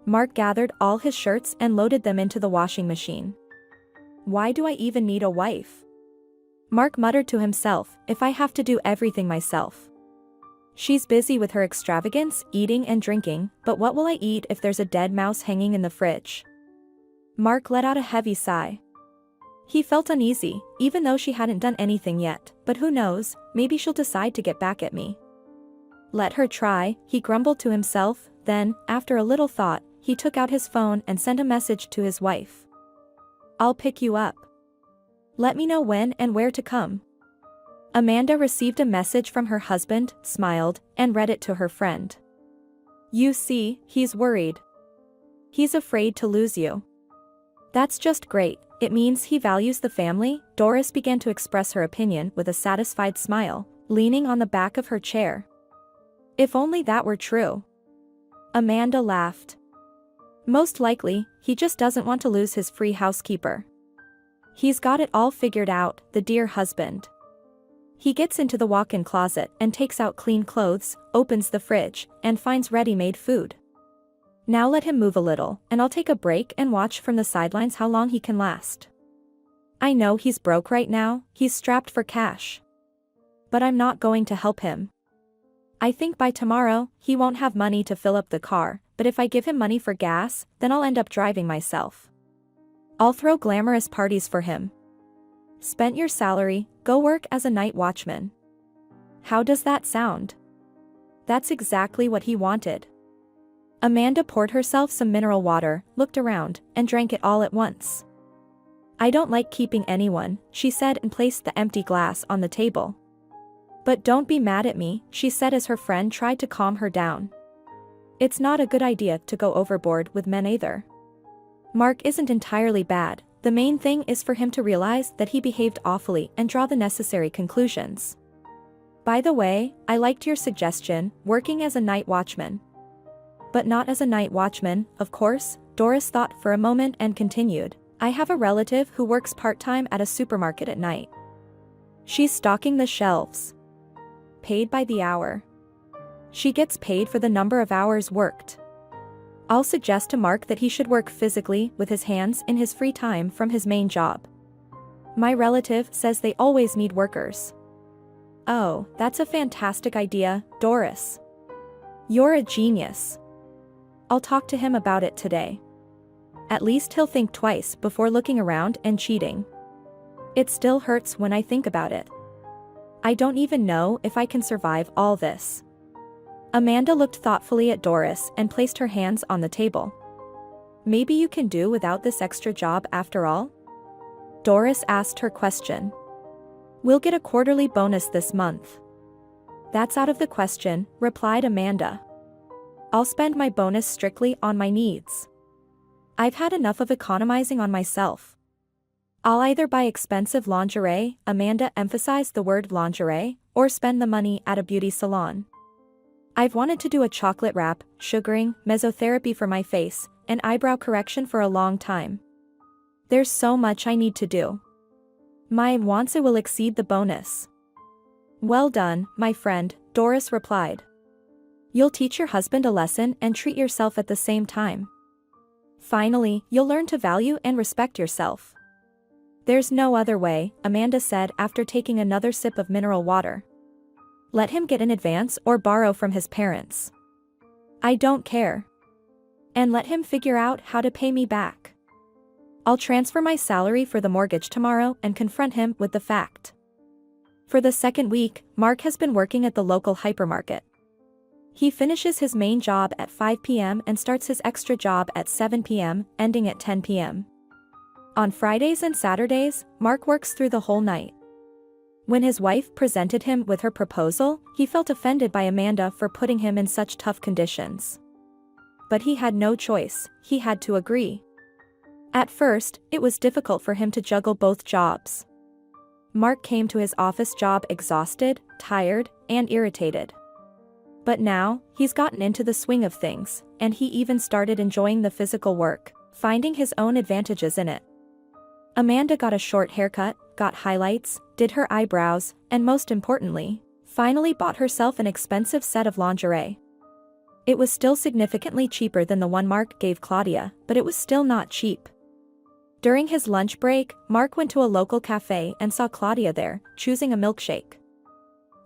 Mark gathered all his shirts and loaded them into the washing machine. Why do I even need a wife? Mark muttered to himself, if I have to do everything myself. She's busy with her extravagance, eating and drinking, but what will I eat if there's a dead mouse hanging in the fridge? Mark let out a heavy sigh. He felt uneasy, even though she hadn't done anything yet, but who knows, maybe she'll decide to get back at me. Let her try, he grumbled to himself, then, after a little thought, he took out his phone and sent a message to his wife. I'll pick you up. Let me know when and where to come. Amanda received a message from her husband, smiled, and read it to her friend. You see, he's worried. He's afraid to lose you. That's just great, it means he values the family. Doris began to express her opinion with a satisfied smile, leaning on the back of her chair. If only that were true. Amanda laughed. Most likely, he just doesn't want to lose his free housekeeper. He's got it all figured out, the dear husband. He gets into the walk-in closet and takes out clean clothes, opens the fridge, and finds ready-made food. Now let him move a little, and I'll take a break and watch from the sidelines how long he can last. I know he's broke right now, he's strapped for cash. But I'm not going to help him. I think by tomorrow, he won't have money to fill up the car, but if I give him money for gas, then I'll end up driving myself. I'll throw glamorous parties for him. Spent your salary, go work as a night watchman. How does that sound? That's exactly what he wanted. Amanda poured herself some mineral water, looked around, and drank it all at once. I don't like keeping anyone, she said and placed the empty glass on the table. But don't be mad at me, she said as her friend tried to calm her down. It's not a good idea to go overboard with men either. Mark isn't entirely bad, the main thing is for him to realize that he behaved awfully and draw the necessary conclusions. By the way, I liked your suggestion, working as a night watchman. But not as a night watchman, of course, Doris thought for a moment and continued. I have a relative who works part-time at a supermarket at night. She's stocking the shelves. Paid by the hour. She gets paid for the number of hours worked. I'll suggest to Mark that he should work physically with his hands in his free time from his main job. My relative says they always need workers. Oh, that's a fantastic idea, Doris. You're a genius. I'll talk to him about it today. At least he'll think twice before looking around and cheating. It still hurts when I think about it. I don't even know if I can survive all this. Amanda looked thoughtfully at Doris and placed her hands on the table. Maybe you can do without this extra job after all? Doris asked her question. We'll get a quarterly bonus this month. That's out of the question, replied Amanda. I'll spend my bonus strictly on my needs. I've had enough of economizing on myself. I'll either buy expensive lingerie, Amanda emphasized the word lingerie, or spend the money at a beauty salon. I've wanted to do a chocolate wrap, sugaring, mesotherapy for my face, and eyebrow correction for a long time. There's so much I need to do. My wants will exceed the bonus. Well done, my friend, Doris replied. You'll teach your husband a lesson and treat yourself at the same time. Finally, you'll learn to value and respect yourself. There's no other way, Amanda said after taking another sip of mineral water. Let him get in advance or borrow from his parents. I don't care. And let him figure out how to pay me back. I'll transfer my salary for the mortgage tomorrow and confront him with the fact. For the second week, Mark has been working at the local hypermarket. He finishes his main job at 5 p.m. and starts his extra job at 7 p.m., ending at 10 p.m. On Fridays and Saturdays, Mark works through the whole night. When his wife presented him with her proposal, he felt offended by Amanda for putting him in such tough conditions. But he had no choice, he had to agree. At first, it was difficult for him to juggle both jobs. Mark came to his office job exhausted, tired, and irritated. But now, he's gotten into the swing of things, and he even started enjoying the physical work, finding his own advantages in it. Amanda got a short haircut, got highlights, did her eyebrows, and most importantly, finally bought herself an expensive set of lingerie. It was still significantly cheaper than the one Mark gave Claudia, but it was still not cheap. During his lunch break, Mark went to a local cafe and saw Claudia there, choosing a milkshake.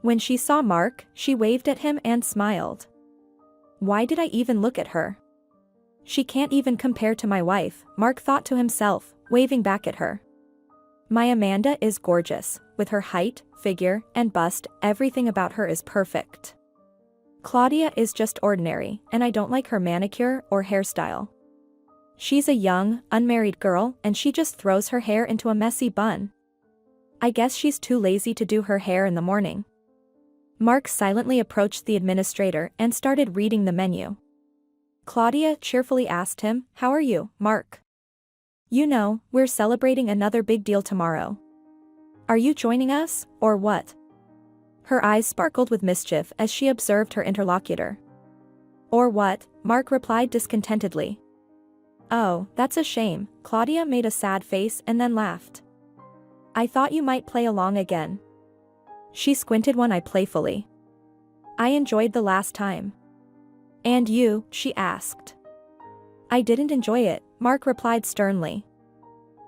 When she saw Mark, she waved at him and smiled. Why did I even look at her? She can't even compare to my wife, Mark thought to himself, waving back at her. My Amanda is gorgeous, with her height, figure, and bust, everything about her is perfect. Claudia is just ordinary, and I don't like her manicure or hairstyle. She's a young, unmarried girl, and she just throws her hair into a messy bun. I guess she's too lazy to do her hair in the morning. Mark silently approached the administrator and started reading the menu. Claudia cheerfully asked him, "How are you, Mark? You know, we're celebrating another big deal tomorrow. Are you joining us, or what?" Her eyes sparkled with mischief as she observed her interlocutor. "Or what?" Mark replied discontentedly. "Oh, that's a shame." Claudia made a sad face and then laughed. "I thought you might play along again." She squinted one eye playfully. "I enjoyed the last time." "And you?" she asked. "I didn't enjoy it," Mark replied sternly.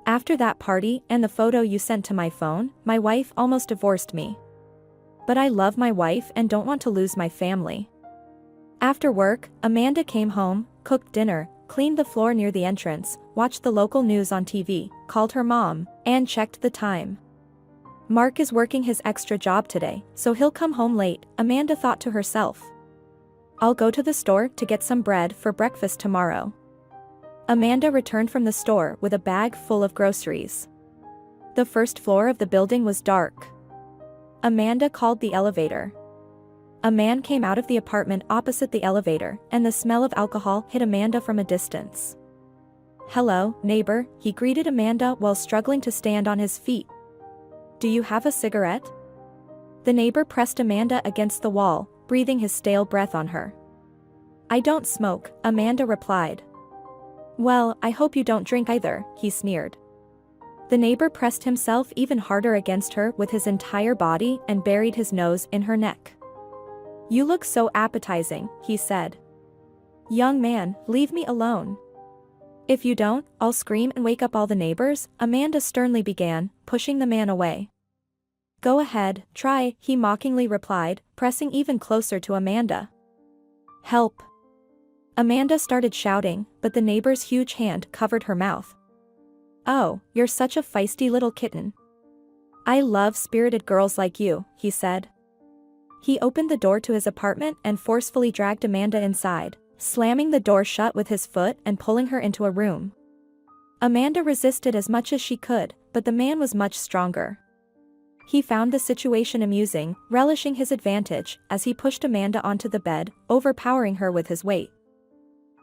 "After that party and the photo you sent to my phone, my wife almost divorced me. But I love my wife and don't want to lose my family." After work, Amanda came home, cooked dinner, cleaned the floor near the entrance, watched the local news on TV, called her mom, and checked the time. Mark is working his extra job today, so he'll come home late, Amanda thought to herself. I'll go to the store to get some bread for breakfast tomorrow. Amanda returned from the store with a bag full of groceries. The first floor of the building was dark. Amanda called the elevator. A man came out of the apartment opposite the elevator, and the smell of alcohol hit Amanda from a distance. "Hello, neighbor," he greeted Amanda while struggling to stand on his feet. "Do you have a cigarette?" The neighbor pressed Amanda against the wall, breathing his stale breath on her. "I don't smoke," Amanda replied. "Well, I hope you don't drink either," he sneered. The neighbor pressed himself even harder against her with his entire body and buried his nose in her neck. "You look so appetizing," he said. "Young man, leave me alone." "If you don't, I'll scream and wake up all the neighbors," Amanda sternly began, pushing the man away. "Go ahead, try," he mockingly replied, pressing even closer to Amanda. "Help!" Amanda started shouting, but the neighbor's huge hand covered her mouth. "Oh, you're such a feisty little kitten. I love spirited girls like you," he said. He opened the door to his apartment and forcefully dragged Amanda inside, slamming the door shut with his foot and pulling her into a room. Amanda resisted as much as she could, but the man was much stronger. He found the situation amusing, relishing his advantage as he pushed Amanda onto the bed, overpowering her with his weight.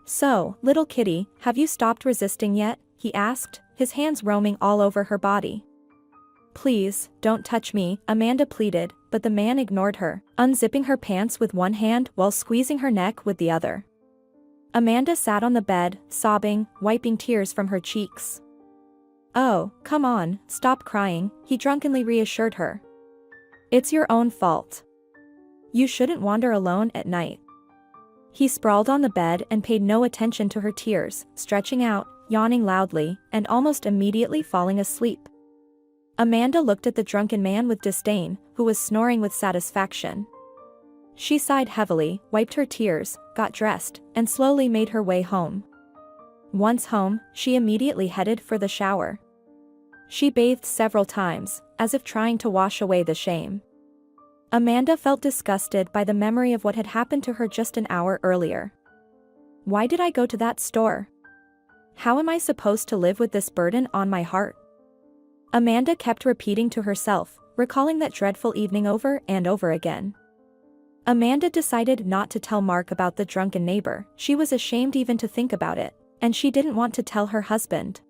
"So, little kitty, have you stopped resisting yet?" he asked, his hands roaming all over her body. "Please, don't touch me," Amanda pleaded, but the man ignored her, unzipping her pants with one hand while squeezing her neck with the other. Amanda sat on the bed, sobbing, wiping tears from her cheeks. "Oh, come on, stop crying," he drunkenly reassured her. "It's your own fault. You shouldn't wander alone at night." He sprawled on the bed and paid no attention to her tears, stretching out, yawning loudly, and almost immediately falling asleep. Amanda looked at the drunken man with disdain, who was snoring with satisfaction. She sighed heavily, wiped her tears, got dressed, and slowly made her way home. Once home, she immediately headed for the shower. She bathed several times, as if trying to wash away the shame. Amanda felt disgusted by the memory of what had happened to her just an hour earlier. Why did I go to that store? How am I supposed to live with this burden on my heart? Amanda kept repeating to herself, recalling that dreadful evening over and over again. Amanda decided not to tell Mark about the drunken neighbor. She was ashamed even to think about it, and she didn't want to tell her husband.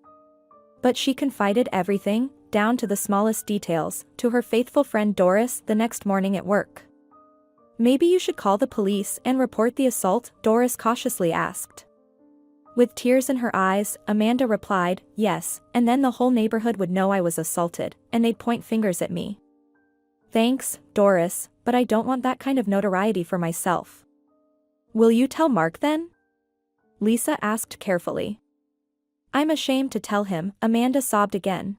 But she confided everything, down to the smallest details, to her faithful friend Doris the next morning at work. "Maybe you should call the police and report the assault?" Doris cautiously asked. With tears in her eyes, Amanda replied, "Yes, and then the whole neighborhood would know I was assaulted, and they'd point fingers at me." "Thanks, Doris, but I don't want that kind of notoriety for myself." "Will you tell Mark then?" Lisa asked carefully. "I'm ashamed to tell him," Amanda sobbed again.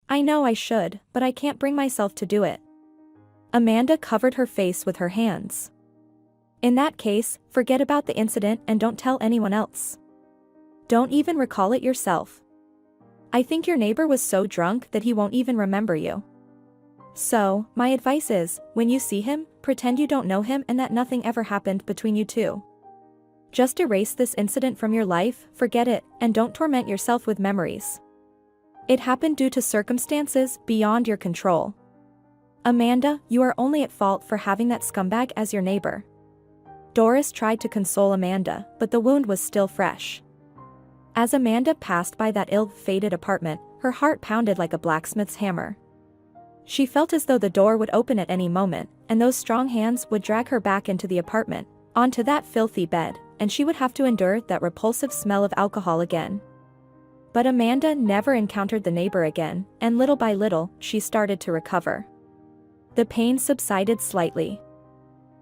"I know I should, but I can't bring myself to do it." Amanda covered her face with her hands. In that case, forget about the incident and don't tell anyone else. Don't even recall it yourself. I think your neighbor was so drunk that he won't even remember you. So, my advice is, when you see him, pretend you don't know him and that nothing ever happened between you two. Just erase this incident from your life, forget it, and don't torment yourself with memories. It happened due to circumstances beyond your control. Amanda, you are only at fault for having that scumbag as your neighbor. Doris tried to console Amanda, but the wound was still fresh. As Amanda passed by that ill-fated apartment, her heart pounded like a blacksmith's hammer. She felt as though the door would open at any moment, and those strong hands would drag her back into the apartment, onto that filthy bed, and she would have to endure that repulsive smell of alcohol again. But Amanda never encountered the neighbor again, and little by little, she started to recover. The pain subsided slightly.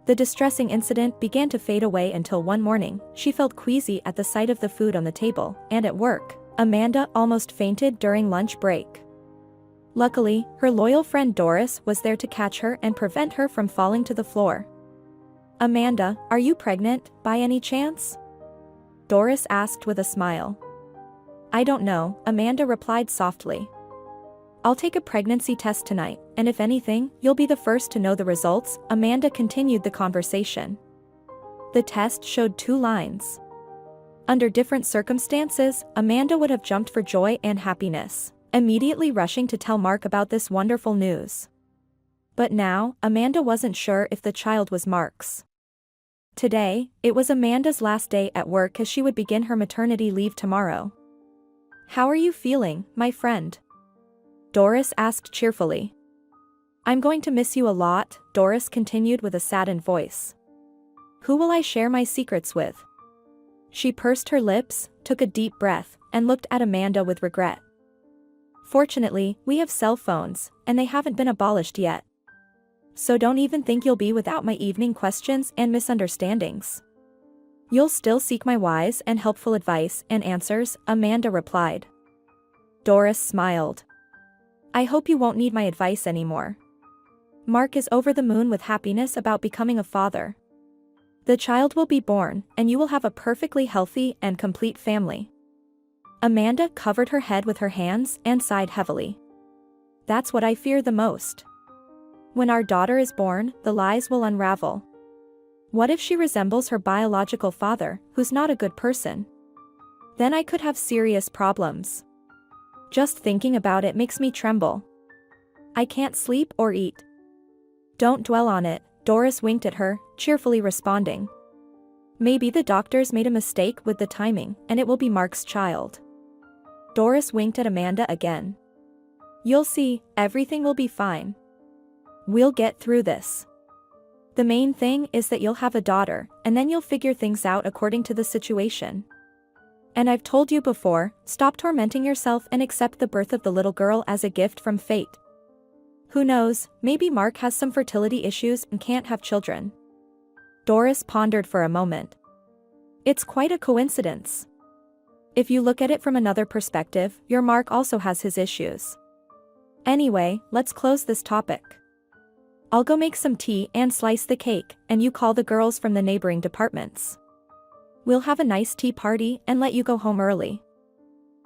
The distressing incident began to fade away until one morning, she felt queasy at the sight of the food on the table, and at work, Amanda almost fainted during lunch break. Luckily, her loyal friend Doris was there to catch her and prevent her from falling to the floor. Amanda, are you pregnant, by any chance? Doris asked with a smile. I don't know, Amanda replied softly. I'll take a pregnancy test tonight, and if anything, you'll be the first to know the results, Amanda continued the conversation. The test showed 2 lines. Under different circumstances, Amanda would have jumped for joy and happiness, immediately rushing to tell Mark about this wonderful news. But now, Amanda wasn't sure if the child was Mark's. Today, it was Amanda's last day at work as she would begin her maternity leave tomorrow. How are you feeling, my friend? Doris asked cheerfully. I'm going to miss you a lot, Doris continued with a saddened voice. Who will I share my secrets with? She pursed her lips, took a deep breath, and looked at Amanda with regret. Fortunately, we have cell phones, and they haven't been abolished yet. So don't even think you'll be without my evening questions and misunderstandings. You'll still seek my wise and helpful advice and answers, Amanda replied. Doris smiled. I hope you won't need my advice anymore. Mark is over the moon with happiness about becoming a father. The child will be born, and you will have a perfectly healthy and complete family. Amanda covered her head with her hands and sighed heavily. That's what I fear the most. When our daughter is born, the lies will unravel. What if she resembles her biological father, who's not a good person? Then I could have serious problems. Just thinking about it makes me tremble. I can't sleep or eat. Don't dwell on it, Doris winked at her, cheerfully responding. Maybe the doctors made a mistake with the timing, and it will be Mark's child. Doris winked at Amanda again. You'll see, everything will be fine. We'll get through this. The main thing is that you'll have a daughter, and then you'll figure things out according to the situation. And I've told you before, stop tormenting yourself and accept the birth of the little girl as a gift from fate. Who knows, maybe Mark has some fertility issues and can't have children. Doris pondered for a moment. It's quite a coincidence. If you look at it from another perspective, your Mark also has his issues. Anyway, let's close this topic. I'll go make some tea and slice the cake, and you call the girls from the neighboring departments. We'll have a nice tea party and let you go home early.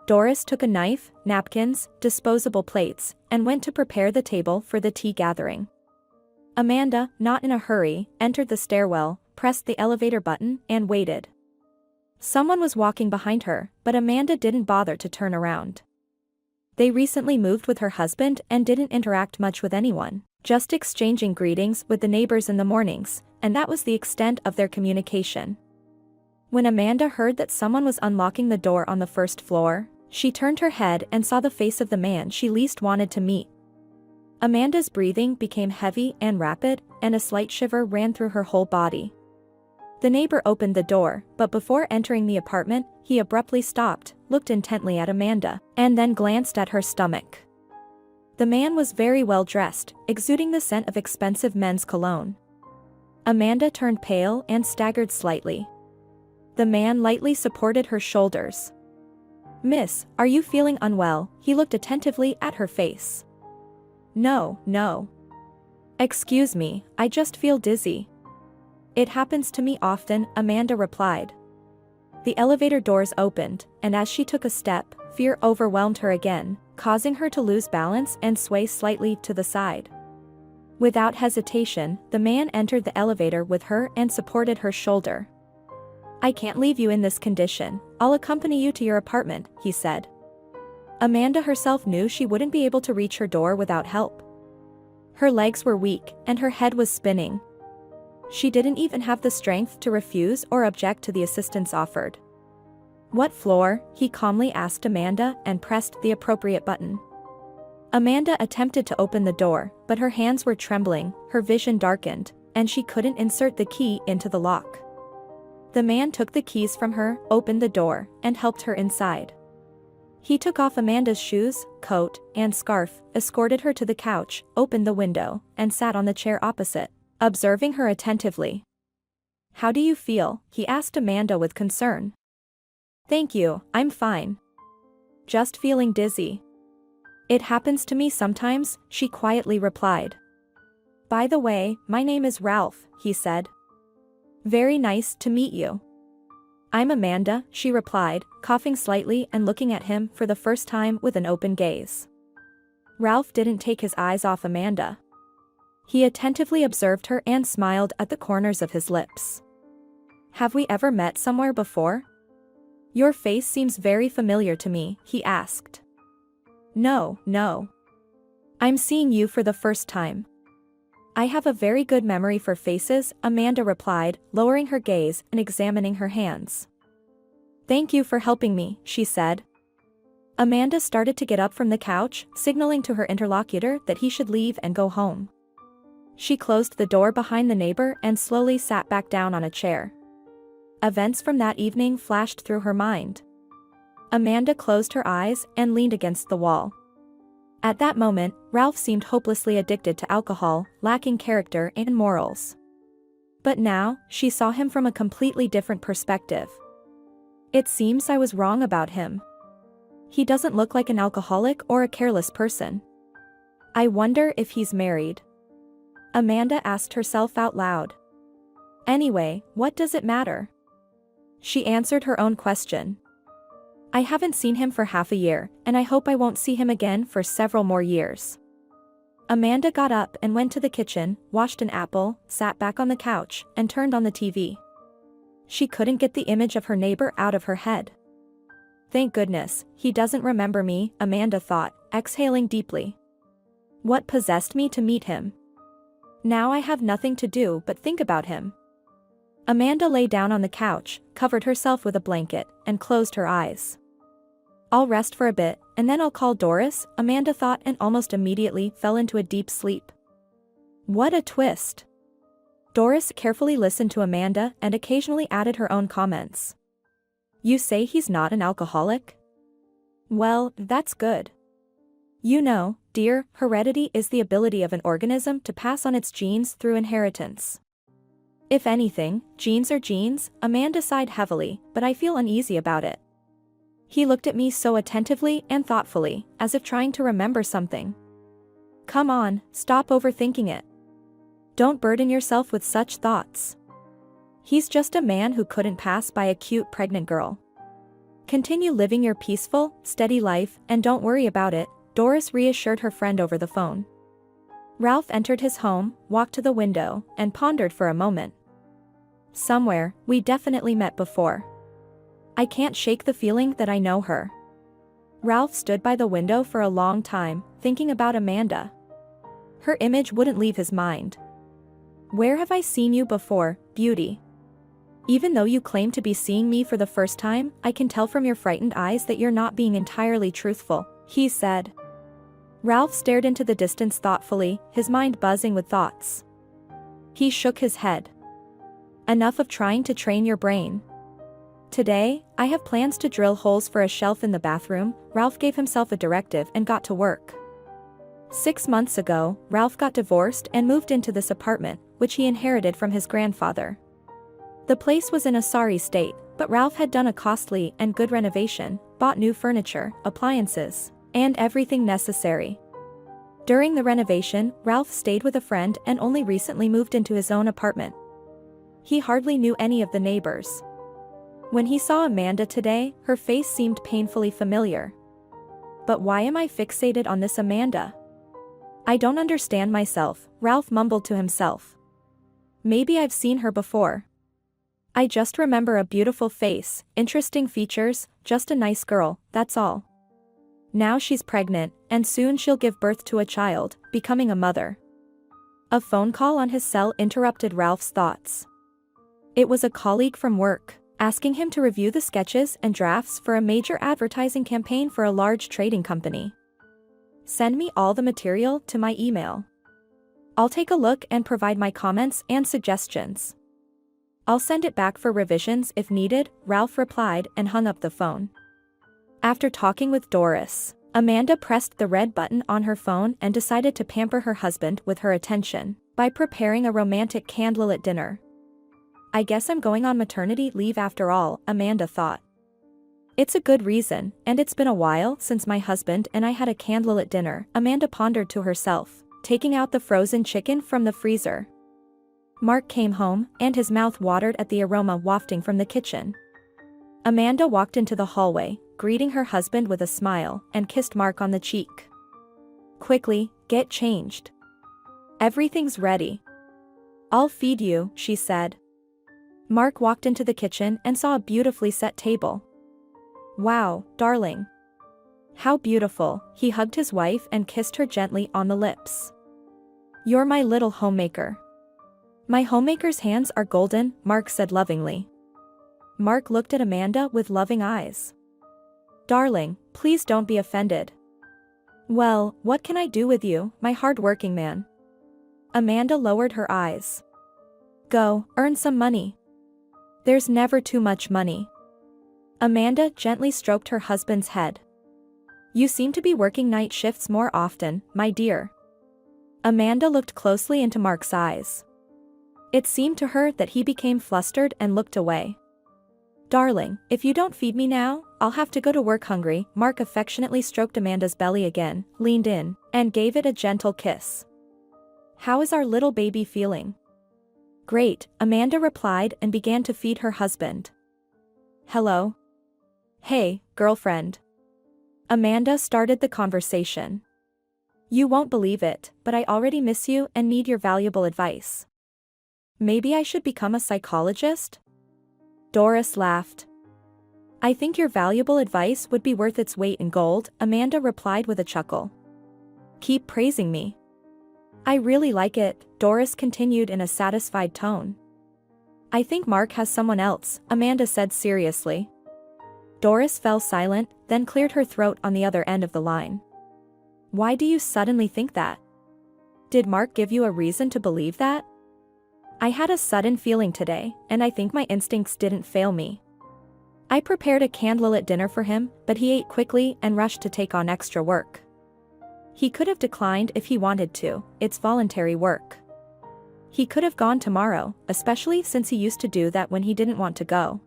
Doris took a knife, napkins, disposable plates, and went to prepare the table for the tea gathering. Amanda, not in a hurry, entered the stairwell, pressed the elevator button, and waited. Someone was walking behind her, but Amanda didn't bother to turn around. They recently moved with her husband and didn't interact much with anyone, just exchanging greetings with the neighbors in the mornings, and that was the extent of their communication. When Amanda heard that someone was unlocking the door on the first floor, she turned her head and saw the face of the man she least wanted to meet. Amanda's breathing became heavy and rapid, and a slight shiver ran through her whole body. The neighbor opened the door, but before entering the apartment, he abruptly stopped, looked intently at Amanda, and then glanced at her stomach. The man was very well dressed, exuding the scent of expensive men's cologne. Amanda turned pale and staggered slightly. The man lightly supported her shoulders. Miss, are you feeling unwell? He looked attentively at her face. No, no. Excuse me, I just feel dizzy. It happens to me often, Amanda replied. The elevator doors opened, and as she took a step, fear overwhelmed her again, causing her to lose balance and sway slightly to the side. Without hesitation, the man entered the elevator with her and supported her shoulder. I can't leave you in this condition, I'll accompany you to your apartment, he said. Amanda herself knew she wouldn't be able to reach her door without help. Her legs were weak, and her head was spinning. She didn't even have the strength to refuse or object to the assistance offered. What floor? He calmly asked Amanda and pressed the appropriate button. Amanda attempted to open the door, but her hands were trembling, her vision darkened, and she couldn't insert the key into the lock. The man took the keys from her, opened the door, and helped her inside. He took off Amanda's shoes, coat, and scarf, escorted her to the couch, opened the window, and sat on the chair opposite, observing her attentively. How do you feel? He asked Amanda with concern. Thank you, I'm fine. Just feeling dizzy. It happens to me sometimes, she quietly replied. By the way, my name is Ralph, he said. Very nice to meet you. I'm Amanda, she replied, coughing slightly and looking at him for the first time with an open gaze. Ralph didn't take his eyes off Amanda. He attentively observed her and smiled at the corners of his lips. Have we ever met somewhere before? Your face seems very familiar to me, he asked. No. I'm seeing you for the first time. I have a very good memory for faces, Amanda replied, lowering her gaze and examining her hands. Thank you for helping me, she said. Amanda started to get up from the couch, signaling to her interlocutor that he should leave and go home. She closed the door behind the neighbor and slowly sat back down on a chair. Events from that evening flashed through her mind. Amanda closed her eyes and leaned against the wall. At that moment, Ralph seemed hopelessly addicted to alcohol, lacking character and morals. But now, she saw him from a completely different perspective. It seems I was wrong about him. He doesn't look like an alcoholic or a careless person. I wonder if he's married. Amanda asked herself out loud. Anyway, what does it matter? She answered her own question. I haven't seen him for half a year, and I hope I won't see him again for several more years. Amanda got up and went to the kitchen, washed an apple, sat back on the couch, and turned on the TV. She couldn't get the image of her neighbor out of her head. Thank goodness, he doesn't remember me, Amanda thought, exhaling deeply. What possessed me to meet him? Now I have nothing to do but think about him. Amanda lay down on the couch, covered herself with a blanket, and closed her eyes. I'll rest for a bit, and then I'll call Doris, Amanda thought, and almost immediately fell into a deep sleep. What a twist! Doris carefully listened to Amanda and occasionally added her own comments. You say he's not an alcoholic? Well, that's good. You know, dear, heredity is the ability of an organism to pass on its genes through inheritance. If anything, genes are genes, Amanda sighed heavily, but I feel uneasy about it. He looked at me so attentively and thoughtfully, as if trying to remember something. Come on, stop overthinking it. Don't burden yourself with such thoughts. He's just a man who couldn't pass by a cute pregnant girl. Continue living your peaceful, steady life and don't worry about it, Doris reassured her friend over the phone. Ralph entered his home, walked to the window, and pondered for a moment. Somewhere, we definitely met before. I can't shake the feeling that I know her. Ralph stood by the window for a long time, thinking about Amanda. Her image wouldn't leave his mind. Where have I seen you before, beauty? Even though you claim to be seeing me for the first time, I can tell from your frightened eyes that you're not being entirely truthful, he said. Ralph stared into the distance thoughtfully, his mind buzzing with thoughts. He shook his head. Enough of trying to train your brain. Today, I have plans to drill holes for a shelf in the bathroom. Ralph gave himself a directive and got to work. 6 months ago, Ralph got divorced and moved into this apartment, which he inherited from his grandfather. The place was in a sorry state, but Ralph had done a costly and good renovation, bought new furniture, appliances, and everything necessary. During the renovation, Ralph stayed with a friend and only recently moved into his own apartment. He hardly knew any of the neighbors. When he saw Amanda today, her face seemed painfully familiar. But why am I fixated on this Amanda? I don't understand myself, Ralph mumbled to himself. Maybe I've seen her before. I just remember a beautiful face, interesting features, just a nice girl, that's all. Now she's pregnant, and soon she'll give birth to a child, becoming a mother. A phone call on his cell interrupted Ralph's thoughts. It was a colleague from work, asking him to review the sketches and drafts for a major advertising campaign for a large trading company. Send me all the material to my email. I'll take a look and provide my comments and suggestions. I'll send it back for revisions if needed, Ralph replied and hung up the phone. After talking with Doris, Amanda pressed the red button on her phone and decided to pamper her husband with her attention by preparing a romantic candlelit dinner. I guess I'm going on maternity leave after all, Amanda thought. It's a good reason, and it's been a while since my husband and I had a candlelit dinner, Amanda pondered to herself, taking out the frozen chicken from the freezer. Mark came home, and his mouth watered at the aroma wafting from the kitchen. Amanda walked into the hallway, greeting her husband with a smile, and kissed Mark on the cheek. Quickly, get changed. Everything's ready. I'll feed you, she said. Mark walked into the kitchen and saw a beautifully set table. Wow, darling. How beautiful, he hugged his wife and kissed her gently on the lips. You're my little homemaker. My homemaker's hands are golden, Mark said lovingly. Mark looked at Amanda with loving eyes. Darling, please don't be offended. Well, what can I do with you, my hard-working man? Amanda lowered her eyes. Go, earn some money. There's never too much money. Amanda gently stroked her husband's head. You seem to be working night shifts more often, my dear. Amanda looked closely into Mark's eyes. It seemed to her that he became flustered and looked away. Darling, if you don't feed me now, I'll have to go to work hungry. Mark affectionately stroked Amanda's belly again, leaned in, and gave it a gentle kiss. How is our little baby feeling? Great, Amanda replied and began to feed her husband. Hello? Hey, girlfriend. Amanda started the conversation. You won't believe it, but I already miss you and need your valuable advice. Maybe I should become a psychologist? Doris laughed. I think your valuable advice would be worth its weight in gold, Amanda replied with a chuckle. Keep praising me. I really like it, Doris continued in a satisfied tone. I think Mark has someone else, Amanda said seriously. Doris fell silent, then cleared her throat on the other end of the line. Why do you suddenly think that? Did Mark give you a reason to believe that? I had a sudden feeling today, and I think my instincts didn't fail me. I prepared a candlelit dinner for him, but he ate quickly and rushed to take on extra work. He could have declined if he wanted to, it's voluntary work. He could have gone tomorrow, especially since he used to do that when he didn't want to go.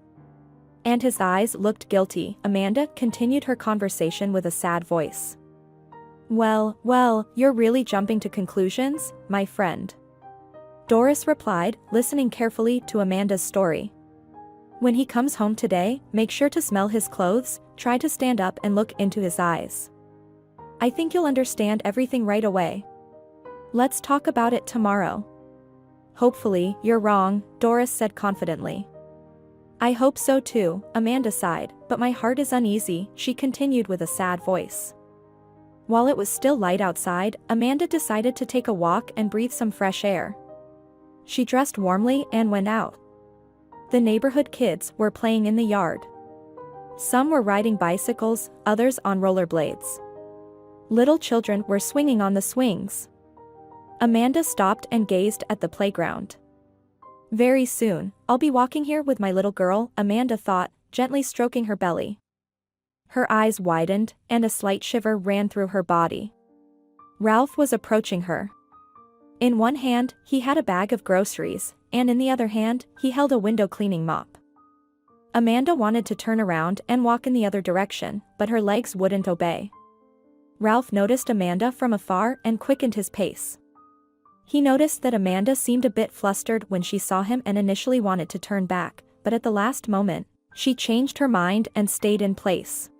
And his eyes looked guilty, Amanda continued her conversation with a sad voice. Well, you're really jumping to conclusions, my friend. Doris replied, listening carefully to Amanda's story. When he comes home today, make sure to smell his clothes, try to stand up and look into his eyes. I think you'll understand everything right away. Let's talk about it tomorrow. Hopefully, you're wrong, Doris said confidently. I hope so too, Amanda sighed, but my heart is uneasy, she continued with a sad voice. While it was still light outside, Amanda decided to take a walk and breathe some fresh air. She dressed warmly and went out. The neighborhood kids were playing in the yard. Some were riding bicycles, others on rollerblades. Little children were swinging on the swings. Amanda stopped and gazed at the playground. Very soon, I'll be walking here with my little girl, Amanda thought, gently stroking her belly. Her eyes widened, and a slight shiver ran through her body. Ralph was approaching her. In one hand, he had a bag of groceries, and in the other hand, he held a window cleaning mop. Amanda wanted to turn around and walk in the other direction, but her legs wouldn't obey. Ralph noticed Amanda from afar and quickened his pace. He noticed that Amanda seemed a bit flustered when she saw him and initially wanted to turn back, but at the last moment, she changed her mind and stayed in place.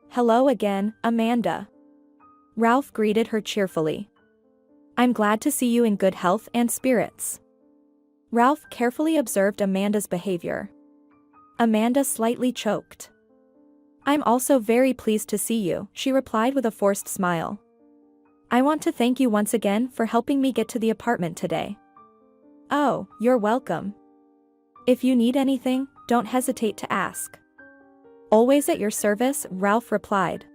"Hello again, Amanda." Ralph greeted her cheerfully. "I'm glad to see you in good health and spirits." Ralph carefully observed Amanda's behavior. Amanda slightly choked. "I'm also very pleased to see you," she replied with a forced smile. "I want to thank you once again for helping me get to the apartment today." "Oh, you're welcome. If you need anything, don't hesitate to ask." "Always at your service," Ralph replied.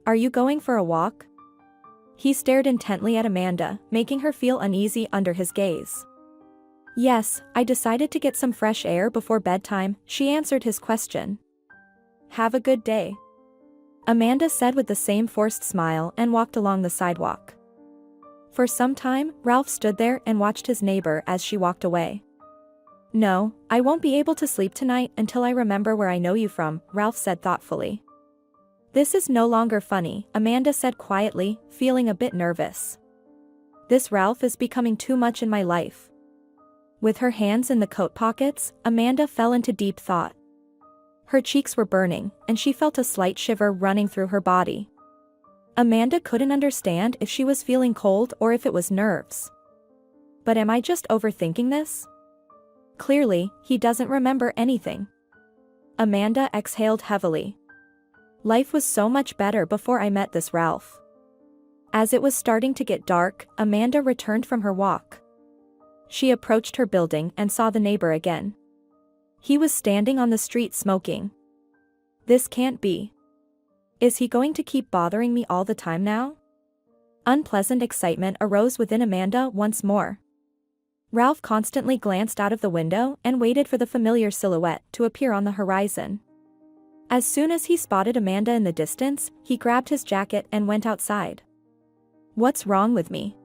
"Are you going for a walk?" He stared intently at Amanda, making her feel uneasy under his gaze. "Yes, I decided to get some fresh air before bedtime," she answered his question. "Have a good day," Amanda said with the same forced smile and walked along the sidewalk. For some time, Ralph stood there and watched his neighbor as she walked away. "No, I won't be able to sleep tonight until I remember where I know you from," Ralph said thoughtfully. "This is no longer funny," Amanda said quietly, feeling a bit nervous. "This Ralph is becoming too much in my life." With her hands in the coat pockets, Amanda fell into deep thought. Her cheeks were burning, and she felt a slight shiver running through her body. Amanda couldn't understand if she was feeling cold or if it was nerves. "But am I just overthinking this? Clearly, he doesn't remember anything." Amanda exhaled heavily. "Life was so much better before I met this Ralph." As it was starting to get dark, Amanda returned from her walk. She approached her building and saw the neighbor again. He was standing on the street smoking. "This can't be. Is he going to keep bothering me all the time now?" Unpleasant excitement arose within Amanda once more. Ralph constantly glanced out of the window and waited for the familiar silhouette to appear on the horizon. As soon as he spotted Amanda in the distance, he grabbed his jacket and went outside. "What's wrong with me?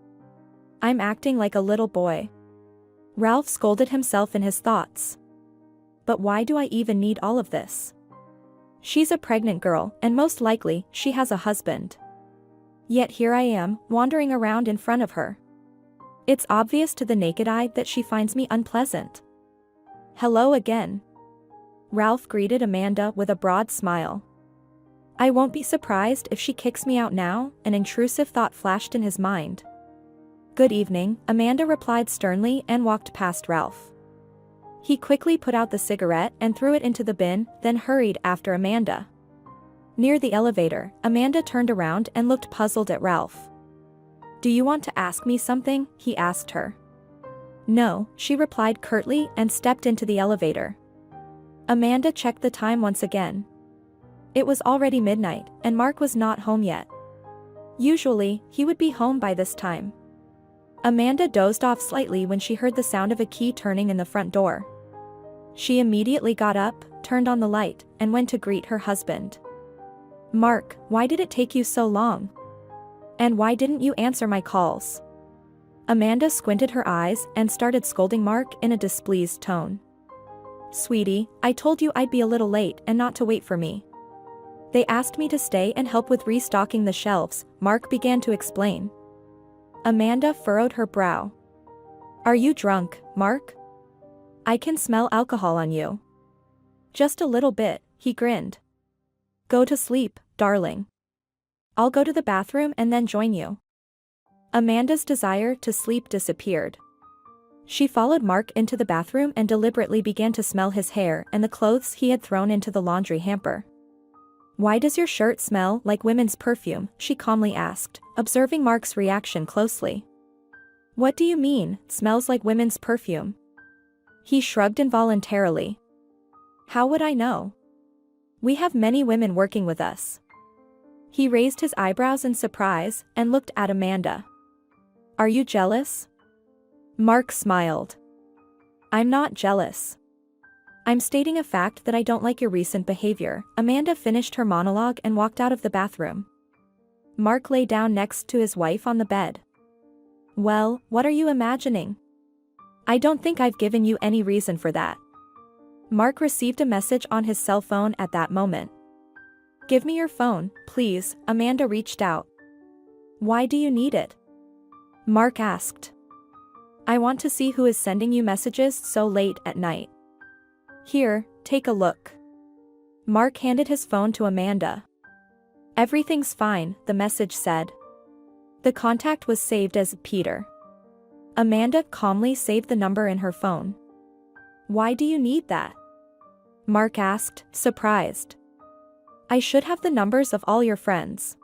I'm acting like a little boy." Ralph scolded himself in his thoughts. "But why do I even need all of this? She's a pregnant girl, and most likely, she has a husband. Yet here I am, wandering around in front of her. It's obvious to the naked eye that she finds me unpleasant." "Hello again." Ralph greeted Amanda with a broad smile. "I won't be surprised if she kicks me out now," an intrusive thought flashed in his mind. "Good evening," Amanda replied sternly and walked past Ralph. He quickly put out the cigarette and threw it into the bin, then hurried after Amanda. Near the elevator, Amanda turned around and looked puzzled at Ralph. "Do you want to ask me something?" he asked her. "No," she replied curtly and stepped into the elevator. Amanda checked the time once again. It was already midnight, and Mark was not home yet. Usually, he would be home by this time. Amanda dozed off slightly when she heard the sound of a key turning in the front door. She immediately got up, turned on the light, and went to greet her husband. "Mark, why did it take you so long? And why didn't you answer my calls?" Amanda squinted her eyes and started scolding Mark in a displeased tone. "Sweetie, I told you I'd be a little late and not to wait for me. They asked me to stay and help with restocking the shelves," Mark began to explain. Amanda furrowed her brow. "Are you drunk, Mark? I can smell alcohol on you." "Just a little bit," he grinned. "Go to sleep, darling. I'll go to the bathroom and then join you." Amanda's desire to sleep disappeared. She followed Mark into the bathroom and deliberately began to smell his hair and the clothes he had thrown into the laundry hamper. "Why does your shirt smell like women's perfume?" she calmly asked, observing Mark's reaction closely. "What do you mean, smells like women's perfume?" He shrugged involuntarily. "How would I know? We have many women working with us." He raised his eyebrows in surprise and looked at Amanda. "Are you jealous?" Mark smiled. "I'm not jealous. I'm stating a fact that I don't like your recent behavior." Amanda finished her monologue and walked out of the bathroom. Mark lay down next to his wife on the bed. "Well, what are you imagining? I don't think I've given you any reason for that." Mark received a message on his cell phone at that moment. Give me your phone, please, Amanda reached out. Why do you need it? Mark asked. I want to see who is sending you messages so late at night. Here, take a look. Mark handed his phone to Amanda. Everything's fine, the message said. The contact was saved as Peter. Amanda calmly saved the number in her phone. Why do you need that? Mark asked, surprised. I should have the numbers of all your friends.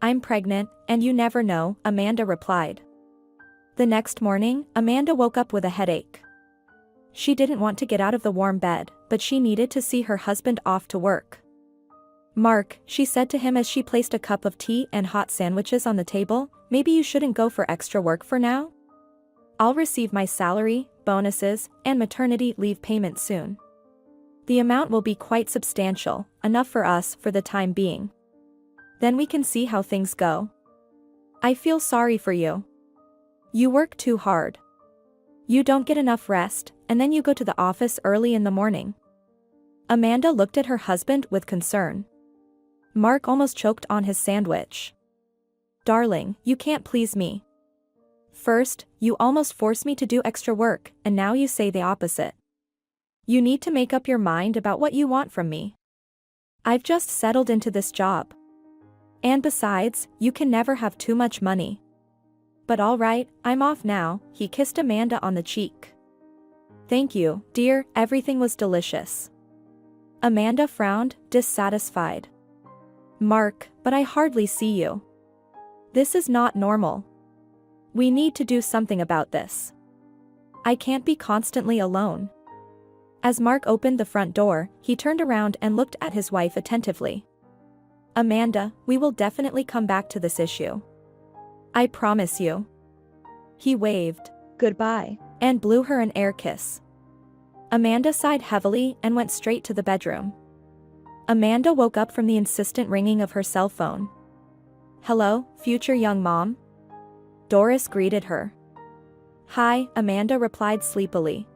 I'm pregnant, and you never know, Amanda replied. The next morning, Amanda woke up with a headache. She didn't want to get out of the warm bed, but she needed to see her husband off to work. Mark, she said to him as she placed a cup of tea and hot sandwiches on the table, maybe you shouldn't go for extra work for now? I'll receive my salary, bonuses, and maternity leave payment soon. The amount will be quite substantial, enough for us for the time being. Then we can see how things go. I feel sorry for you. You work too hard. You don't get enough rest, and then you go to the office early in the morning. Amanda looked at her husband with concern. Mark almost choked on his sandwich. Darling, you can't please me. First, you almost forced me to do extra work, and now you say the opposite. You need to make up your mind about what you want from me. I've just settled into this job. And besides, you can never have too much money. But all right, I'm off now, he kissed Amanda on the cheek. Thank you, dear, everything was delicious. Amanda frowned, dissatisfied. Mark, but I hardly see you. This is not normal. We need to do something about this. I can't be constantly alone. As Mark opened the front door, he turned around and looked at his wife attentively. Amanda, we will definitely come back to this issue. I promise you. He waved, goodbye, and blew her an air kiss. Amanda sighed heavily and went straight to the bedroom. Amanda woke up from the insistent ringing of her cell phone. Hello, future young mom? Doris greeted her. Hi, Amanda replied sleepily.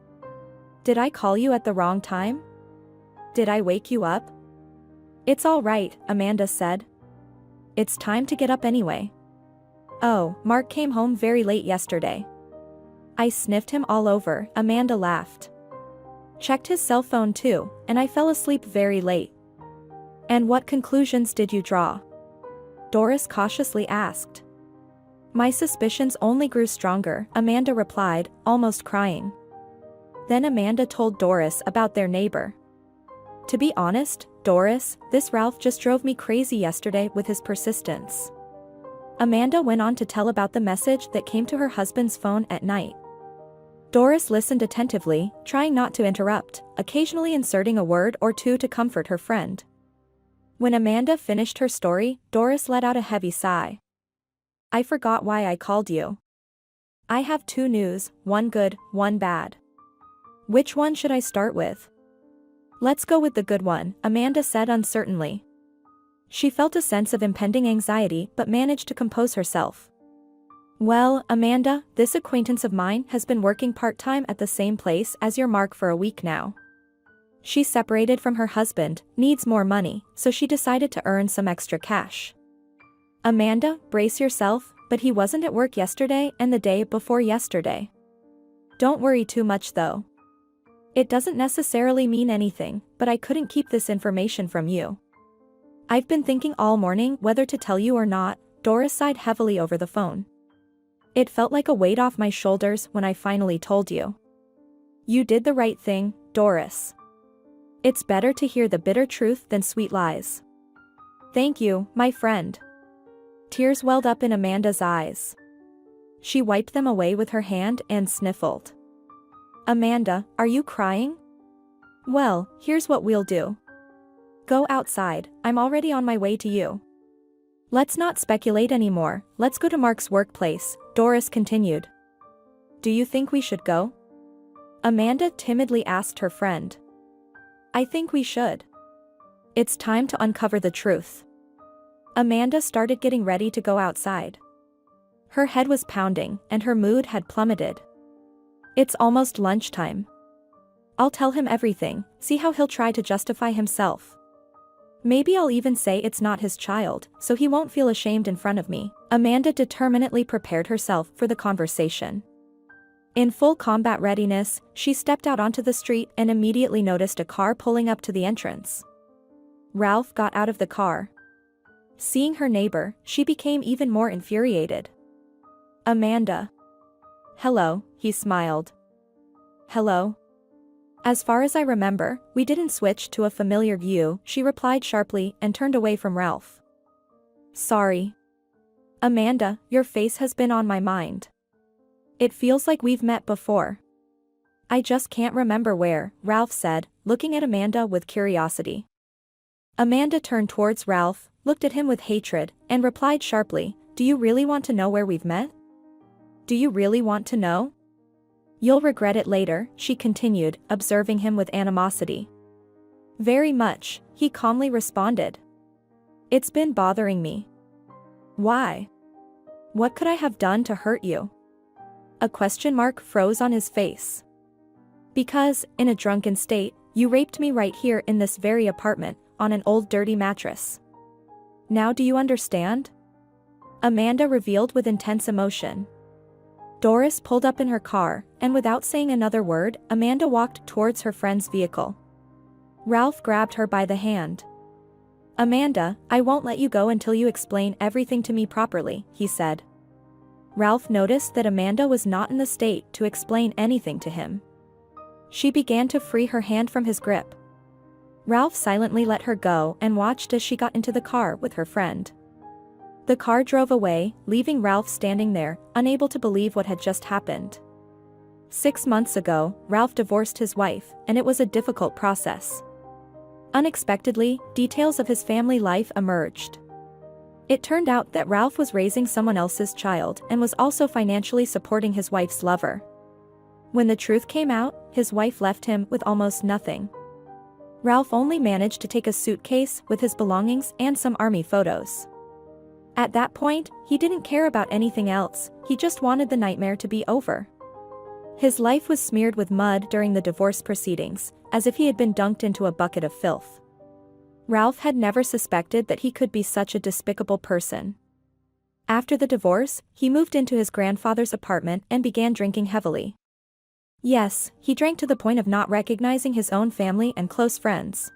Did I call you at the wrong time? Did I wake you up? It's all right, Amanda said. It's time to get up anyway. Oh, Mark came home very late yesterday. I sniffed him all over, Amanda laughed. Checked his cell phone too, and I fell asleep very late. And what conclusions did you draw? Doris cautiously asked. My suspicions only grew stronger, Amanda replied, almost crying. Then Amanda told Doris about their neighbor. To be honest, Doris, this Ralph just drove me crazy yesterday with his persistence. Amanda went on to tell about the message that came to her husband's phone at night. Doris listened attentively, trying not to interrupt, occasionally inserting a word or two to comfort her friend. When Amanda finished her story, Doris let out a heavy sigh. I forgot why I called you. I have two news, one good, one bad. Which one should I start with? Let's go with the good one, Amanda said uncertainly. She felt a sense of impending anxiety but managed to compose herself. Well, Amanda, this acquaintance of mine has been working part-time at the same place as your Mark for a week now. She's separated from her husband, needs more money, so she decided to earn some extra cash. Amanda, brace yourself, but he wasn't at work yesterday and the day before yesterday. Don't worry too much though. It doesn't necessarily mean anything, but I couldn't keep this information from you. I've been thinking all morning whether to tell you or not, Doris sighed heavily over the phone. It felt like a weight off my shoulders when I finally told you. You did the right thing, Doris. It's better to hear the bitter truth than sweet lies. Thank you, my friend. Tears welled up in Amanda's eyes. She wiped them away with her hand and sniffled. Amanda, are you crying? Well, here's what we'll do. Go outside, I'm already on my way to you. Let's not speculate anymore, let's go to Mark's workplace, Doris continued. Do you think we should go? Amanda timidly asked her friend. I think we should. It's time to uncover the truth. Amanda started getting ready to go outside. Her head was pounding, and her mood had plummeted. It's almost lunchtime. I'll tell him everything, see how he'll try to justify himself. Maybe I'll even say it's not his child, so he won't feel ashamed in front of me. Amanda determinedly prepared herself for the conversation. In full combat readiness, she stepped out onto the street and immediately noticed a car pulling up to the entrance. Ralph got out of the car. Seeing her neighbor, she became even more infuriated. Amanda. Hello, he smiled. Hello? As far as I remember, we didn't switch to a familiar view, she replied sharply and turned away from Ralph. Sorry. Amanda, your face has been on my mind. It feels like we've met before. I just can't remember where, Ralph said, looking at Amanda with curiosity. Amanda turned towards Ralph, looked at him with hatred, and replied sharply, Do you really want to know where we've met? Do you really want to know? You'll regret it later, she continued, observing him with animosity. Very much, he calmly responded. It's been bothering me. Why? What could I have done to hurt you? A question mark froze on his face. Because, in a drunken state, you raped me right here in this very apartment, on an old dirty mattress. Now do you understand? Amanda revealed with intense emotion. Doris pulled up in her car, and without saying another word, Amanda walked towards her friend's vehicle. Ralph grabbed her by the hand. Amanda, I won't let you go until you explain everything to me properly, he said. Ralph noticed that Amanda was not in the state to explain anything to him. She began to free her hand from his grip. Ralph silently let her go and watched as she got into the car with her friend. The car drove away, leaving Ralph standing there, unable to believe what had just happened. 6 months ago, Ralph divorced his wife, and it was a difficult process. Unexpectedly, details of his family life emerged. It turned out that Ralph was raising someone else's child and was also financially supporting his wife's lover. When the truth came out, his wife left him with almost nothing. Ralph only managed to take a suitcase with his belongings and some army photos. At that point, he didn't care about anything else, he just wanted the nightmare to be over. His life was smeared with mud during the divorce proceedings, as if he had been dunked into a bucket of filth. Ralph had never suspected that he could be such a despicable person. After the divorce, he moved into his grandfather's apartment and began drinking heavily. Yes, he drank to the point of not recognizing his own family and close friends.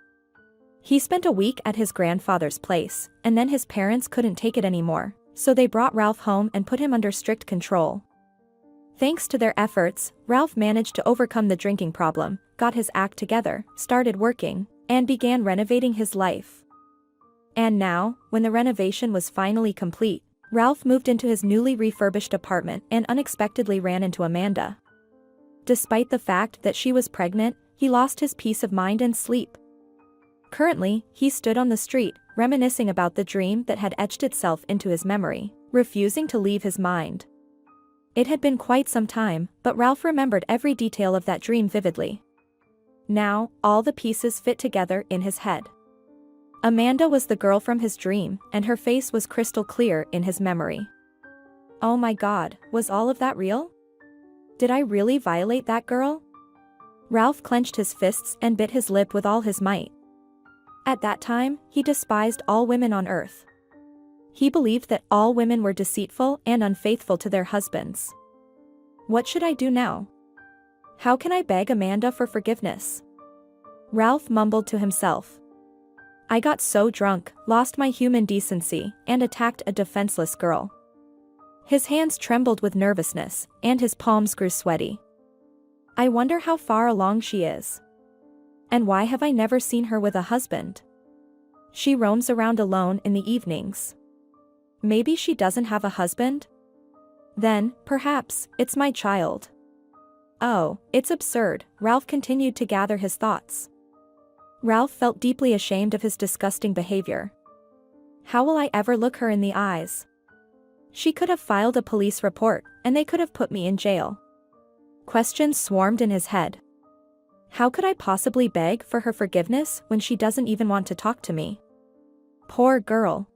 He spent a week at his grandfather's place, and then his parents couldn't take it anymore, so they brought Ralph home and put him under strict control. Thanks to their efforts, Ralph managed to overcome the drinking problem, got his act together, started working, and began renovating his life. And now, when the renovation was finally complete, Ralph moved into his newly refurbished apartment and unexpectedly ran into Amanda. Despite the fact that she was pregnant, he lost his peace of mind and sleep. Currently, he stood on the street, reminiscing about the dream that had etched itself into his memory, refusing to leave his mind. It had been quite some time, but Ralph remembered every detail of that dream vividly. Now, all the pieces fit together in his head. Amanda was the girl from his dream, and her face was crystal clear in his memory. Oh my God, was all of that real? Did I really violate that girl? Ralph clenched his fists and bit his lip with all his might. At that time, he despised all women on earth. He believed that all women were deceitful and unfaithful to their husbands. What should I do now? How can I beg Amanda for forgiveness? Ralph mumbled to himself. I got so drunk, lost my human decency, and attacked a defenseless girl. His hands trembled with nervousness, and his palms grew sweaty. I wonder how far along she is. And why have I never seen her with a husband? She roams around alone in the evenings. Maybe she doesn't have a husband? Then, perhaps, it's my child. Oh, it's absurd, Ralph continued to gather his thoughts. Ralph felt deeply ashamed of his disgusting behavior. How will I ever look her in the eyes? She could have filed a police report, and they could have put me in jail. Questions swarmed in his head. How could I possibly beg for her forgiveness when she doesn't even want to talk to me? Poor girl.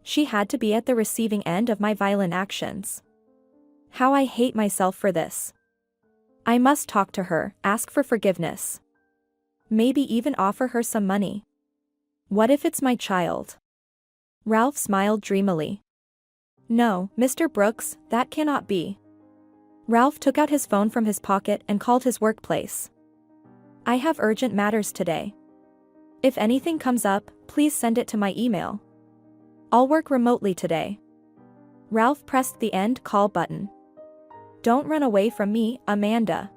She had to be at the receiving end of my violent actions. How I hate myself for this. I must talk to her, ask for forgiveness. Maybe even offer her some money. What if it's my child? Ralph smiled dreamily. No, Mr. Brooks, that cannot be. Ralph took out his phone from his pocket and called his workplace. I have urgent matters today. If anything comes up, please send it to my email. I'll work remotely today. Ralph pressed the end call button. Don't run away from me, Amanda.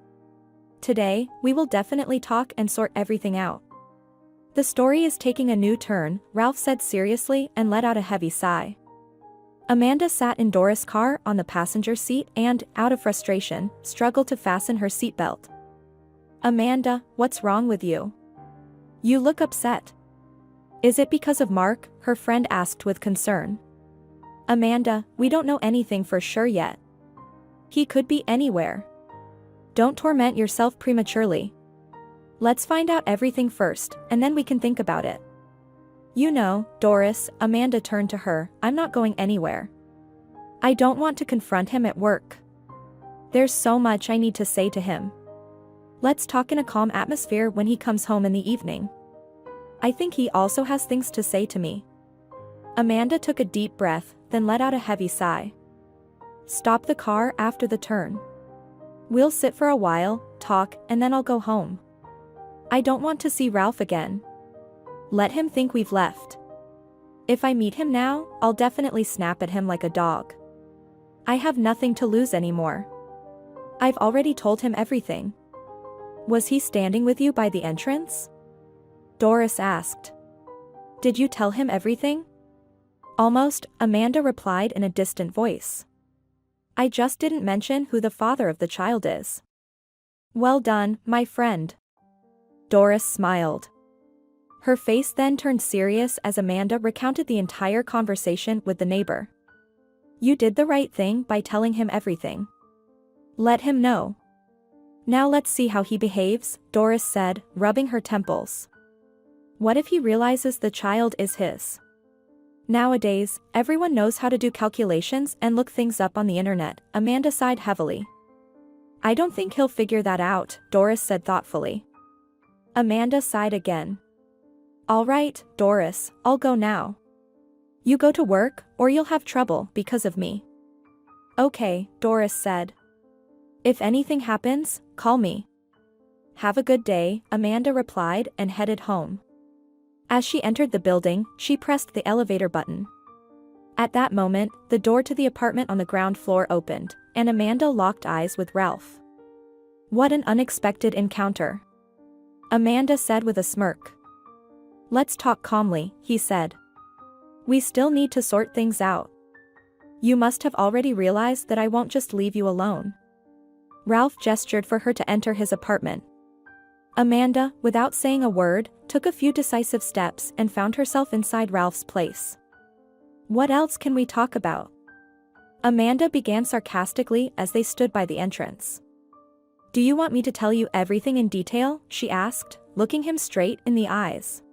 Today, we will definitely talk and sort everything out. The story is taking a new turn, Ralph said seriously and let out a heavy sigh. Amanda sat in Doris' car on the passenger seat and, out of frustration, struggled to fasten her seatbelt. Amanda, what's wrong with you? You look upset. Is it because of Mark? Her friend asked with concern. Amanda, we don't know anything for sure yet. He could be anywhere. Don't torment yourself prematurely. Let's find out everything first, and then we can think about it. You know, Doris, Amanda turned to her, I'm not going anywhere. I don't want to confront him at work. There's so much I need to say to him. Let's talk in a calm atmosphere when he comes home in the evening. I think he also has things to say to me. Amanda took a deep breath, then let out a heavy sigh. Stop the car after the turn. We'll sit for a while, talk, and then I'll go home. I don't want to see Ralph again. Let him think we've left. If I meet him now, I'll definitely snap at him like a dog. I have nothing to lose anymore. I've already told him everything. Was he standing with you by the entrance? Doris asked. Did you tell him everything? Almost, Amanda replied in a distant voice. I just didn't mention who the father of the child is. Well done, my friend. Doris smiled. Her face then turned serious as Amanda recounted the entire conversation with the neighbor. You did the right thing by telling him everything. Let him know. Now let's see how he behaves, Doris said, rubbing her temples. What if he realizes the child is his? Nowadays, everyone knows how to do calculations and look things up on the internet, Amanda sighed heavily. I don't think he'll figure that out, Doris said thoughtfully. Amanda sighed again. All right, Doris, I'll go now. You go to work, or you'll have trouble because of me. Okay, Doris said. If anything happens, call me. Have a good day, Amanda replied and headed home. As she entered the building, she pressed the elevator button. At that moment, the door to the apartment on the ground floor opened, and Amanda locked eyes with Ralph. What an unexpected encounter. Amanda said with a smirk. Let's talk calmly, he said. We still need to sort things out. You must have already realized that I won't just leave you alone. Ralph gestured for her to enter his apartment. Amanda, without saying a word, took a few decisive steps and found herself inside Ralph's place. What else can we talk about? Amanda began sarcastically as they stood by the entrance. Do you want me to tell you everything in detail? She asked, looking him straight in the eyes.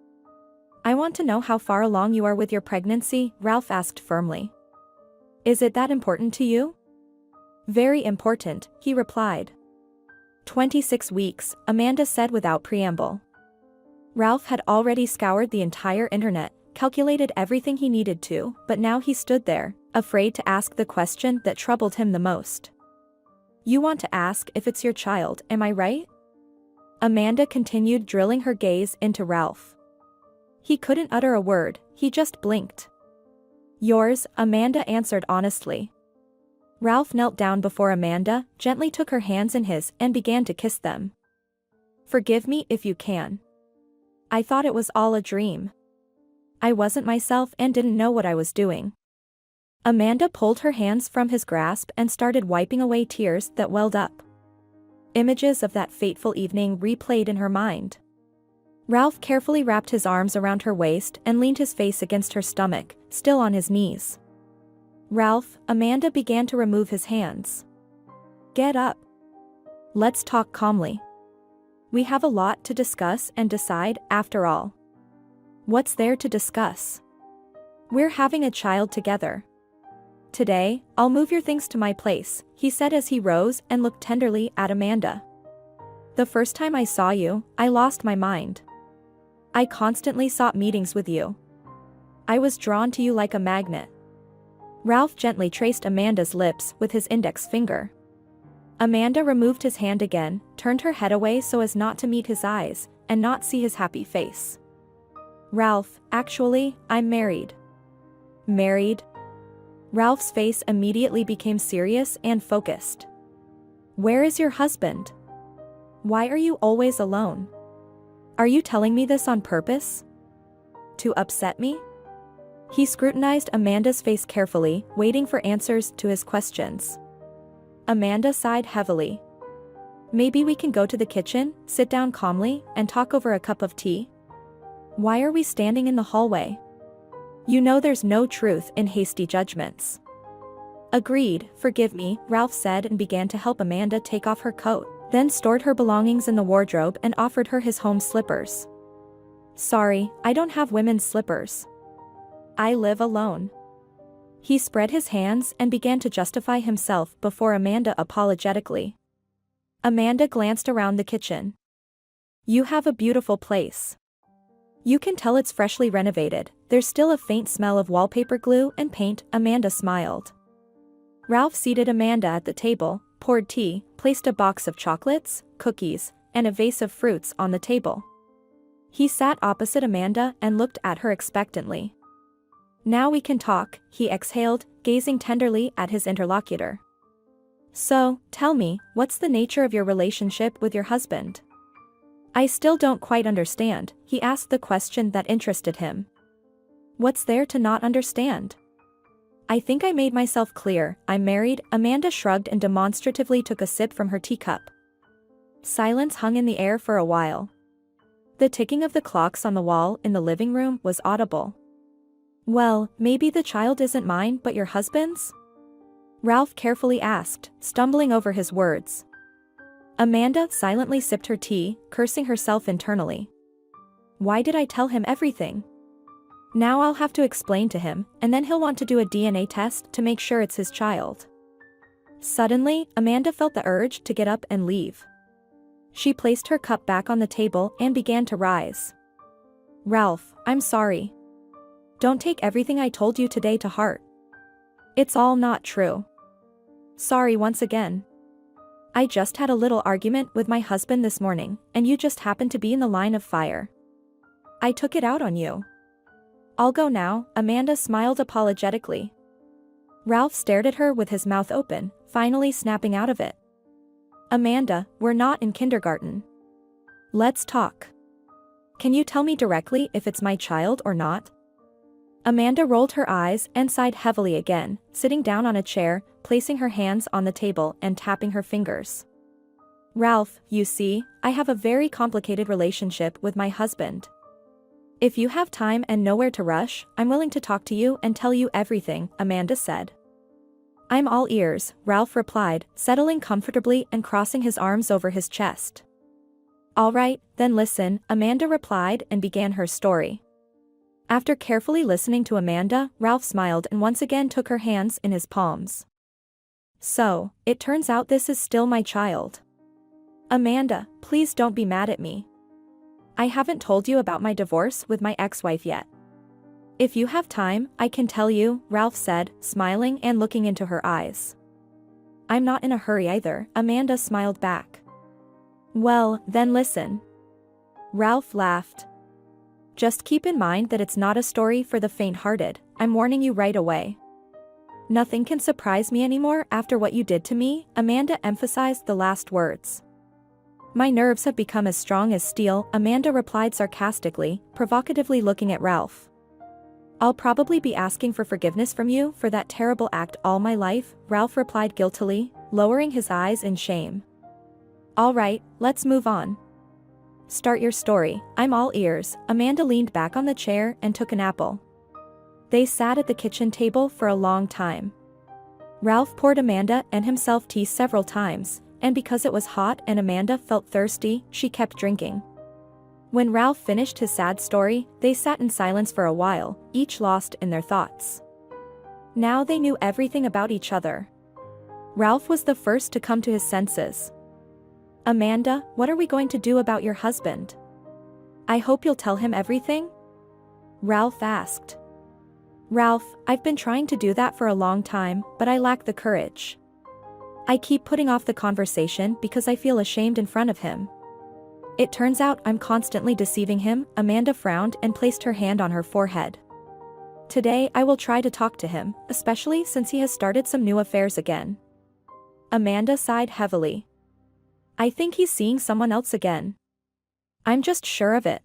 I want to know how far along you are with your pregnancy, Ralph asked firmly. Is it that important to you? Very important, he replied. 26 weeks, Amanda said without preamble. Ralph had already scoured the entire internet, calculated everything he needed to, but now he stood there, afraid to ask the question that troubled him the most. You want to ask if it's your child, am I right? Amanda continued drilling her gaze into Ralph. He couldn't utter a word, he just blinked. Yours, Amanda answered honestly. Ralph knelt down before Amanda, gently took her hands in his and began to kiss them. Forgive me if you can. I thought it was all a dream. I wasn't myself and didn't know what I was doing. Amanda pulled her hands from his grasp and started wiping away tears that welled up. Images of that fateful evening replayed in her mind. Ralph carefully wrapped his arms around her waist and leaned his face against her stomach, still on his knees. Ralph, Amanda began to remove his hands. Get up. Let's talk calmly. We have a lot to discuss and decide, after all. What's there to discuss? We're having a child together. Today, I'll move your things to my place, he said as he rose and looked tenderly at Amanda. The first time I saw you, I lost my mind. I constantly sought meetings with you. I was drawn to you like a magnet. Ralph gently traced Amanda's lips with his index finger. Amanda removed his hand again, turned her head away so as not to meet his eyes, and not see his happy face. Ralph, actually, I'm married. Married? Ralph's face immediately became serious and focused. Where is your husband? Why are you always alone? Are you telling me this on purpose? To upset me? He scrutinized Amanda's face carefully, waiting for answers to his questions. Amanda sighed heavily. Maybe we can go to the kitchen, sit down calmly, and talk over a cup of tea? Why are we standing in the hallway? You know there's no truth in hasty judgments. Agreed, forgive me, Ralph said and began to help Amanda take off her coat, then stored her belongings in the wardrobe and offered her his home slippers. Sorry, I don't have women's slippers. I live alone. He spread his hands and began to justify himself before Amanda apologetically. Amanda glanced around the kitchen. You have a beautiful place. You can tell it's freshly renovated, there's still a faint smell of wallpaper glue and paint, Amanda smiled. Ralph seated Amanda at the table, poured tea, placed a box of chocolates, cookies, and a vase of fruits on the table. He sat opposite Amanda and looked at her expectantly. Now we can talk, he exhaled, gazing tenderly at his interlocutor. So, tell me, what's the nature of your relationship with your husband? I still don't quite understand, he asked the question that interested him. What's there to not understand? I think I made myself clear, I'm married, Amanda shrugged and demonstratively took a sip from her teacup. Silence hung in the air for a while. The ticking of the clocks on the wall in the living room was audible. Well, maybe the child isn't mine but your husband's? Ralph carefully asked, stumbling over his words. Amanda silently sipped her tea, cursing herself internally. Why did I tell him everything? Now I'll have to explain to him, and then he'll want to do a DNA test to make sure it's his child. Suddenly, Amanda felt the urge to get up and leave. She placed her cup back on the table and began to rise. Ralph, I'm sorry. Don't take everything I told you today to heart. It's all not true. Sorry once again. I just had a little argument with my husband this morning, and you just happened to be in the line of fire. I took it out on you. I'll go now, Amanda smiled apologetically. Ralph stared at her with his mouth open, finally snapping out of it. Amanda, we're not in kindergarten. Let's talk. Can you tell me directly if it's my child or not? Amanda rolled her eyes and sighed heavily again, sitting down on a chair, placing her hands on the table and tapping her fingers. Ralph, you see, I have a very complicated relationship with my husband. If you have time and nowhere to rush, I'm willing to talk to you and tell you everything, Amanda said. I'm all ears, Ralph replied, settling comfortably and crossing his arms over his chest. All right, then listen, Amanda replied and began her story. After carefully listening to Amanda, Ralph smiled and once again took her hands in his palms. So, it turns out this is still my child. Amanda, please don't be mad at me. I haven't told you about my divorce with my ex-wife yet. If you have time, I can tell you, Ralph said, smiling and looking into her eyes. I'm not in a hurry either, Amanda smiled back. Well, then listen. Ralph laughed. Just keep in mind that it's not a story for the faint-hearted, I'm warning you right away. Nothing can surprise me anymore after what you did to me, Amanda emphasized the last words. My nerves have become as strong as steel, Amanda replied sarcastically, provocatively looking at Ralph. I'll probably be asking for forgiveness from you for that terrible act all my life, Ralph replied guiltily, lowering his eyes in shame. All right, let's move on. Start your story, I'm all ears, Amanda leaned back on the chair and took an apple. They sat at the kitchen table for a long time. Ralph poured Amanda and himself tea several times, and because it was hot and Amanda felt thirsty, she kept drinking. When Ralph finished his sad story, they sat in silence for a while, each lost in their thoughts. Now they knew everything about each other. Ralph was the first to come to his senses. Amanda, what are we going to do about your husband? I hope you'll tell him everything? Ralph asked. Ralph, I've been trying to do that for a long time, but I lack the courage. I keep putting off the conversation because I feel ashamed in front of him. It turns out I'm constantly deceiving him. Amanda frowned and placed her hand on her forehead. Today I will try to talk to him, especially since he has started some new affairs again. Amanda sighed heavily. I think he's seeing someone else again. I'm just sure of it.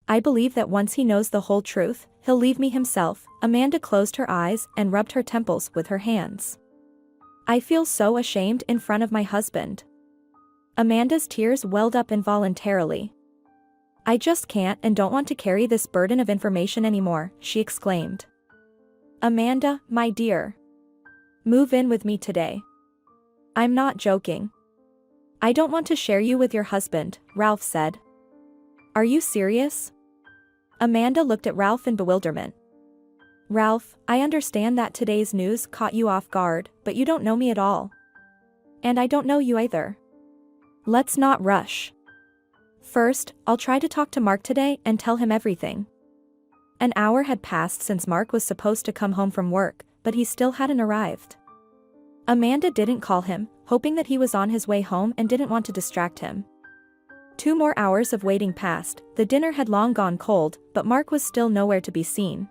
I believe that once he knows the whole truth, he'll leave me himself. Amanda closed her eyes and rubbed her temples with her hands. I feel so ashamed in front of my husband. Amanda's tears welled up involuntarily. I just can't and don't want to carry this burden of information anymore, she exclaimed. Amanda, my dear. Move in with me today. I'm not joking. I don't want to share you with your husband, Ralph said. Are you serious? Amanda looked at Ralph in bewilderment. Ralph, I understand that today's news caught you off guard, but you don't know me at all. And I don't know you either. Let's not rush. First, I'll try to talk to Mark today and tell him everything. An hour had passed since Mark was supposed to come home from work, but he still hadn't arrived. Amanda didn't call him, hoping that he was on his way home and didn't want to distract him. 2 more hours of waiting passed, the dinner had long gone cold, but Mark was still nowhere to be seen.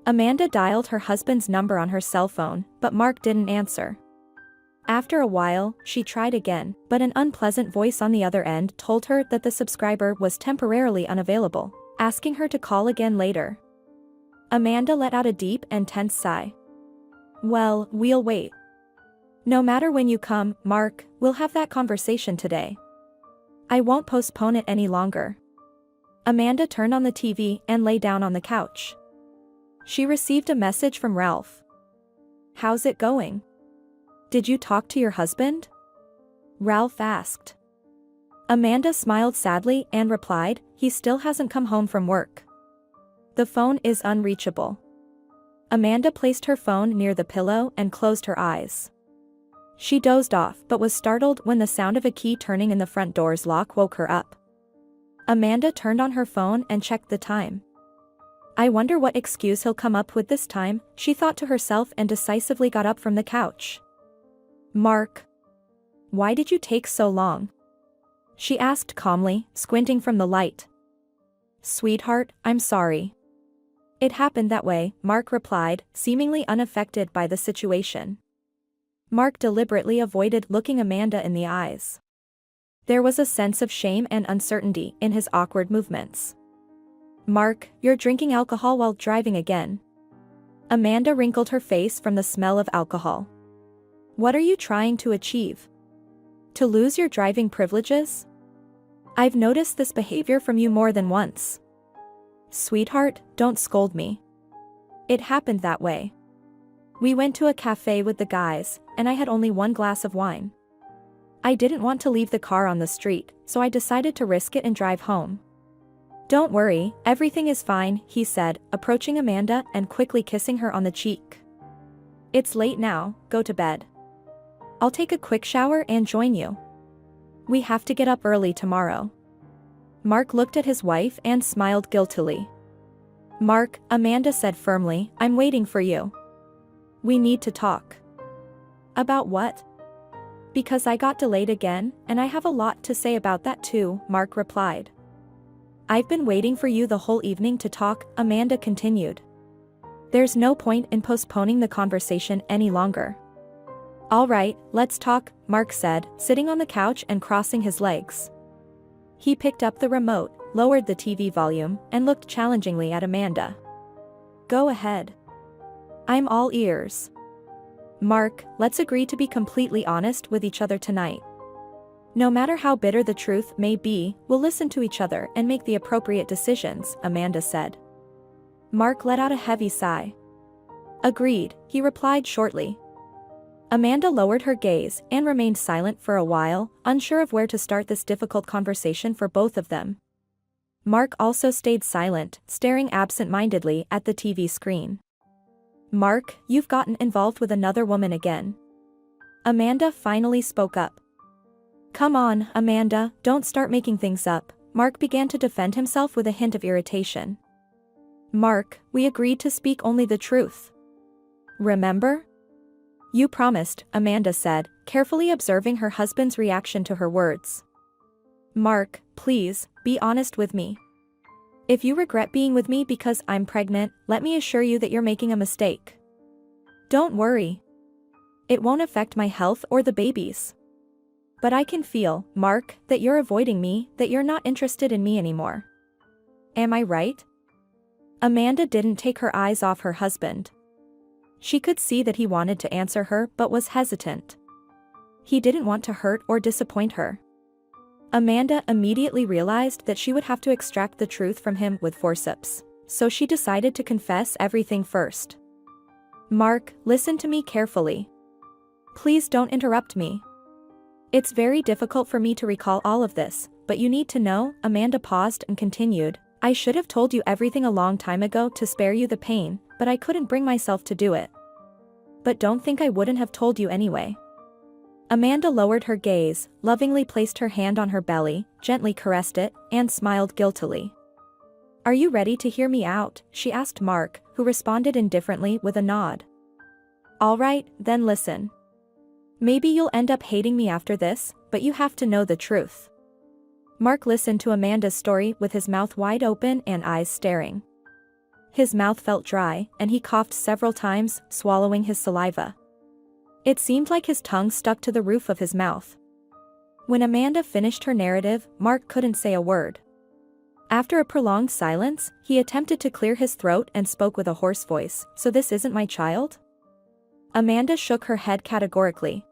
Amanda dialed her husband's number on her cell phone, but Mark didn't answer. After a while, she tried again, but an unpleasant voice on the other end told her that the subscriber was temporarily unavailable, asking her to call again later. Amanda let out a deep and tense sigh. Well, we'll wait. No matter when you come, Mark, we'll have that conversation today. I won't postpone it any longer. Amanda turned on the TV and lay down on the couch. She received a message from Ralph. How's it going? Did you talk to your husband? Ralph asked. Amanda smiled sadly and replied, he still hasn't come home from work. The phone is unreachable. Amanda placed her phone near the pillow and closed her eyes. She dozed off but was startled when the sound of a key turning in the front door's lock woke her up. Amanda turned on her phone and checked the time. I wonder what excuse he'll come up with this time, she thought to herself and decisively got up from the couch. Mark. Why did you take so long? She asked calmly, squinting from the light. Sweetheart, I'm sorry. It happened that way, Mark replied, seemingly unaffected by the situation. Mark deliberately avoided looking Amanda in the eyes. There was a sense of shame and uncertainty in his awkward movements. Mark, you're drinking alcohol while driving again. Amanda wrinkled her face from the smell of alcohol. What are you trying to achieve? To lose your driving privileges? I've noticed this behavior from you more than once. Sweetheart, don't scold me. It happened that way. We went to a cafe with the guys, and I had only 1 glass of wine. I didn't want to leave the car on the street, so I decided to risk it and drive home. Don't worry, everything is fine, he said, approaching Amanda and quickly kissing her on the cheek. It's late now, go to bed. I'll take a quick shower and join you. We have to get up early tomorrow. Mark looked at his wife and smiled guiltily. Mark, Amanda said firmly, I'm waiting for you. We need to talk. About what? Because I got delayed again, and I have a lot to say about that too, Mark replied. I've been waiting for you the whole evening to talk, Amanda continued. There's no point in postponing the conversation any longer. All right, let's talk, Mark said, sitting on the couch and crossing his legs. He picked up the remote, lowered the TV volume, and looked challengingly at Amanda. Go ahead. I'm all ears. Mark, let's agree to be completely honest with each other tonight. No matter how bitter the truth may be, we'll listen to each other and make the appropriate decisions, Amanda said. Mark let out a heavy sigh. Agreed, he replied shortly. Amanda lowered her gaze and remained silent for a while, unsure of where to start this difficult conversation for both of them. Mark also stayed silent, staring absent-mindedly at the TV screen. Mark, you've gotten involved with another woman again. Amanda finally spoke up. Come on, Amanda, don't start making things up, Mark began to defend himself with a hint of irritation. Mark, we agreed to speak only the truth. Remember? You promised, Amanda said, carefully observing her husband's reaction to her words. Mark, please, be honest with me. If you regret being with me because I'm pregnant, let me assure you that you're making a mistake. Don't worry. It won't affect my health or the baby's. But I can feel, Mark, that you're avoiding me, that you're not interested in me anymore. Am I right? Amanda didn't take her eyes off her husband. She could see that he wanted to answer her but was hesitant. He didn't want to hurt or disappoint her. Amanda immediately realized that she would have to extract the truth from him with forceps, so she decided to confess everything first. Mark, listen to me carefully. Please don't interrupt me. It's very difficult for me to recall all of this, but you need to know, Amanda paused and continued, I should have told you everything a long time ago to spare you the pain, but I couldn't bring myself to do it. But don't think I wouldn't have told you anyway. Amanda lowered her gaze, lovingly placed her hand on her belly, gently caressed it, and smiled guiltily. Are you ready to hear me out? She asked Mark, who responded indifferently with a nod. All right, then listen. Maybe you'll end up hating me after this, but you have to know the truth. Mark listened to Amanda's story with his mouth wide open and eyes staring. His mouth felt dry, and he coughed several times, swallowing his saliva. It seemed like his tongue stuck to the roof of his mouth. When Amanda finished her narrative, Mark couldn't say a word. After a prolonged silence, he attempted to clear his throat and spoke with a hoarse voice, So this isn't my child? Amanda shook her head categorically.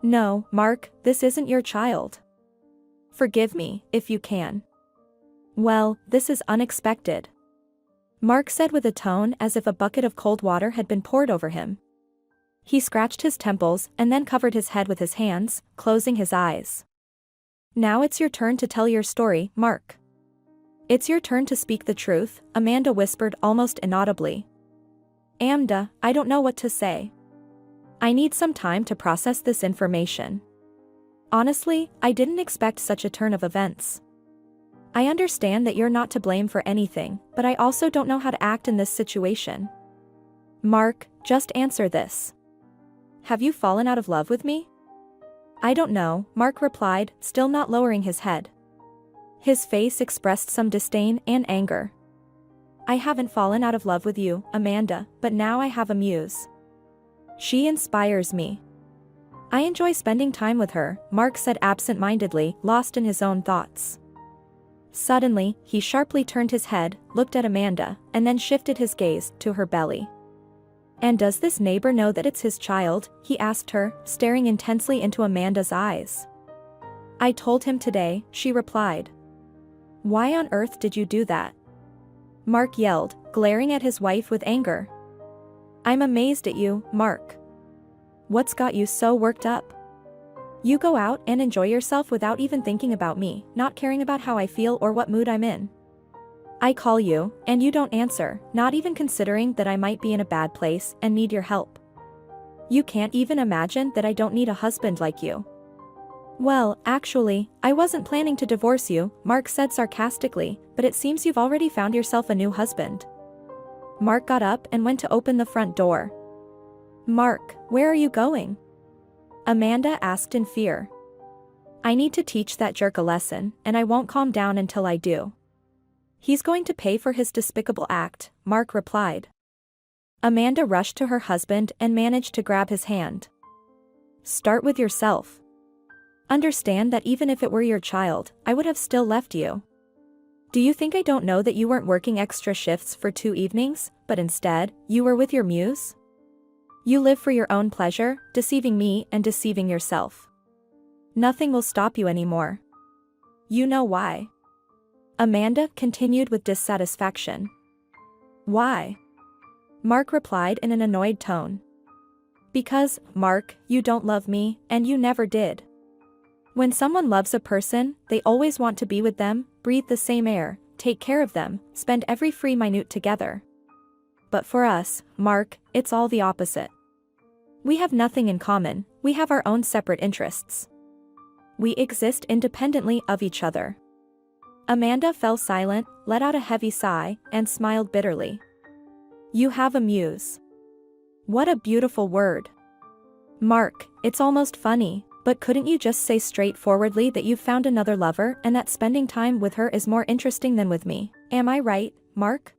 No, Mark, this isn't your child. Forgive me, if you can. Well, this is unexpected. Mark said with a tone as if a bucket of cold water had been poured over him. He scratched his temples and then covered his head with his hands, closing his eyes. Now it's your turn to tell your story, Mark. It's your turn to speak the truth, Amanda whispered almost inaudibly. Amanda, I don't know what to say. I need some time to process this information. Honestly, I didn't expect such a turn of events. I understand that you're not to blame for anything, but I also don't know how to act in this situation. Mark, just answer this. Have you fallen out of love with me? I don't know, Mark replied, still not lowering his head. His face expressed some disdain and anger. I haven't fallen out of love with you, Amanda, but now I have a muse. She inspires me. I enjoy spending time with her, Mark said absent-mindedly, lost in his own thoughts. Suddenly, he sharply turned his head, looked at Amanda, and then shifted his gaze to her belly. And does this neighbor know that it's his child? He asked her, staring intensely into Amanda's eyes. I told him today, she replied. Why on earth did you do that? Mark yelled, glaring at his wife with anger. I'm amazed at you, Mark. What's got you so worked up? You go out and enjoy yourself without even thinking about me, not caring about how I feel or what mood I'm in. I call you, and you don't answer, not even considering that I might be in a bad place and need your help. You can't even imagine that I don't need a husband like you. Well, actually, I wasn't planning to divorce you, Mark said sarcastically, but it seems you've already found yourself a new husband. Mark got up and went to open the front door. Mark, where are you going? Amanda asked in fear. I need to teach that jerk a lesson, and I won't calm down until I do. He's going to pay for his despicable act, Mark replied. Amanda rushed to her husband and managed to grab his hand. Start with yourself. Understand that even if it were your child, I would have still left you. Do you think I don't know that you weren't working extra shifts for 2 evenings, but instead, you were with your muse? You live for your own pleasure, deceiving me and deceiving yourself. Nothing will stop you anymore. You know why. Amanda continued with dissatisfaction. Why? Mark replied in an annoyed tone. Because, Mark, you don't love me, and you never did. When someone loves a person, they always want to be with them, breathe the same air, take care of them, spend every free minute together. But for us, Mark, it's all the opposite. We have nothing in common, we have our own separate interests. We exist independently of each other. Amanda fell silent, let out a heavy sigh, and smiled bitterly. You have a muse. What a beautiful word. Mark, it's almost funny, but couldn't you just say straightforwardly that you've found another lover and that spending time with her is more interesting than with me? Am I right, Mark?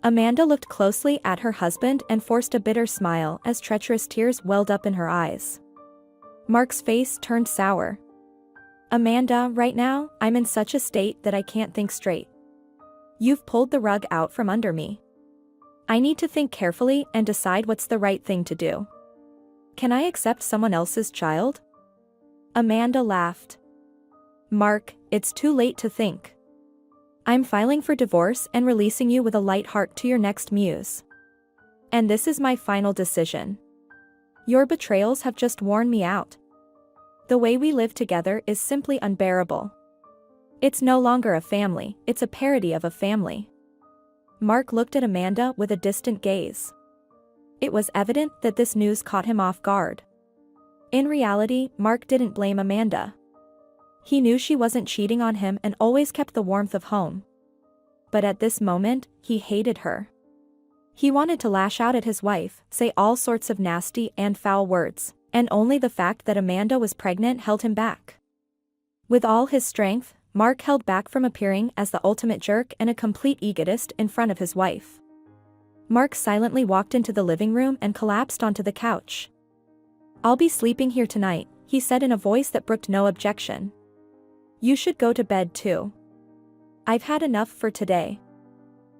Amanda looked closely at her husband and forced a bitter smile as treacherous tears welled up in her eyes. Mark's face turned sour. Amanda, right now, I'm in such a state that I can't think straight. You've pulled the rug out from under me. I need to think carefully and decide what's the right thing to do. Can I accept someone else's child? Amanda laughed. Mark, it's too late to think. I'm filing for divorce and releasing you with a light heart to your next muse. And this is my final decision. Your betrayals have just worn me out. The way we live together is simply unbearable. It's no longer a family, it's a parody of a family. Mark looked at Amanda with a distant gaze. It was evident that this news caught him off guard. In reality, Mark didn't blame Amanda. He knew she wasn't cheating on him and always kept the warmth of home. But at this moment, he hated her. He wanted to lash out at his wife, say all sorts of nasty and foul words, and only the fact that Amanda was pregnant held him back. With all his strength, Mark held back from appearing as the ultimate jerk and a complete egotist in front of his wife. Mark silently walked into the living room and collapsed onto the couch. I'll be sleeping here tonight, he said in a voice that brooked no objection. You should go to bed too. I've had enough for today.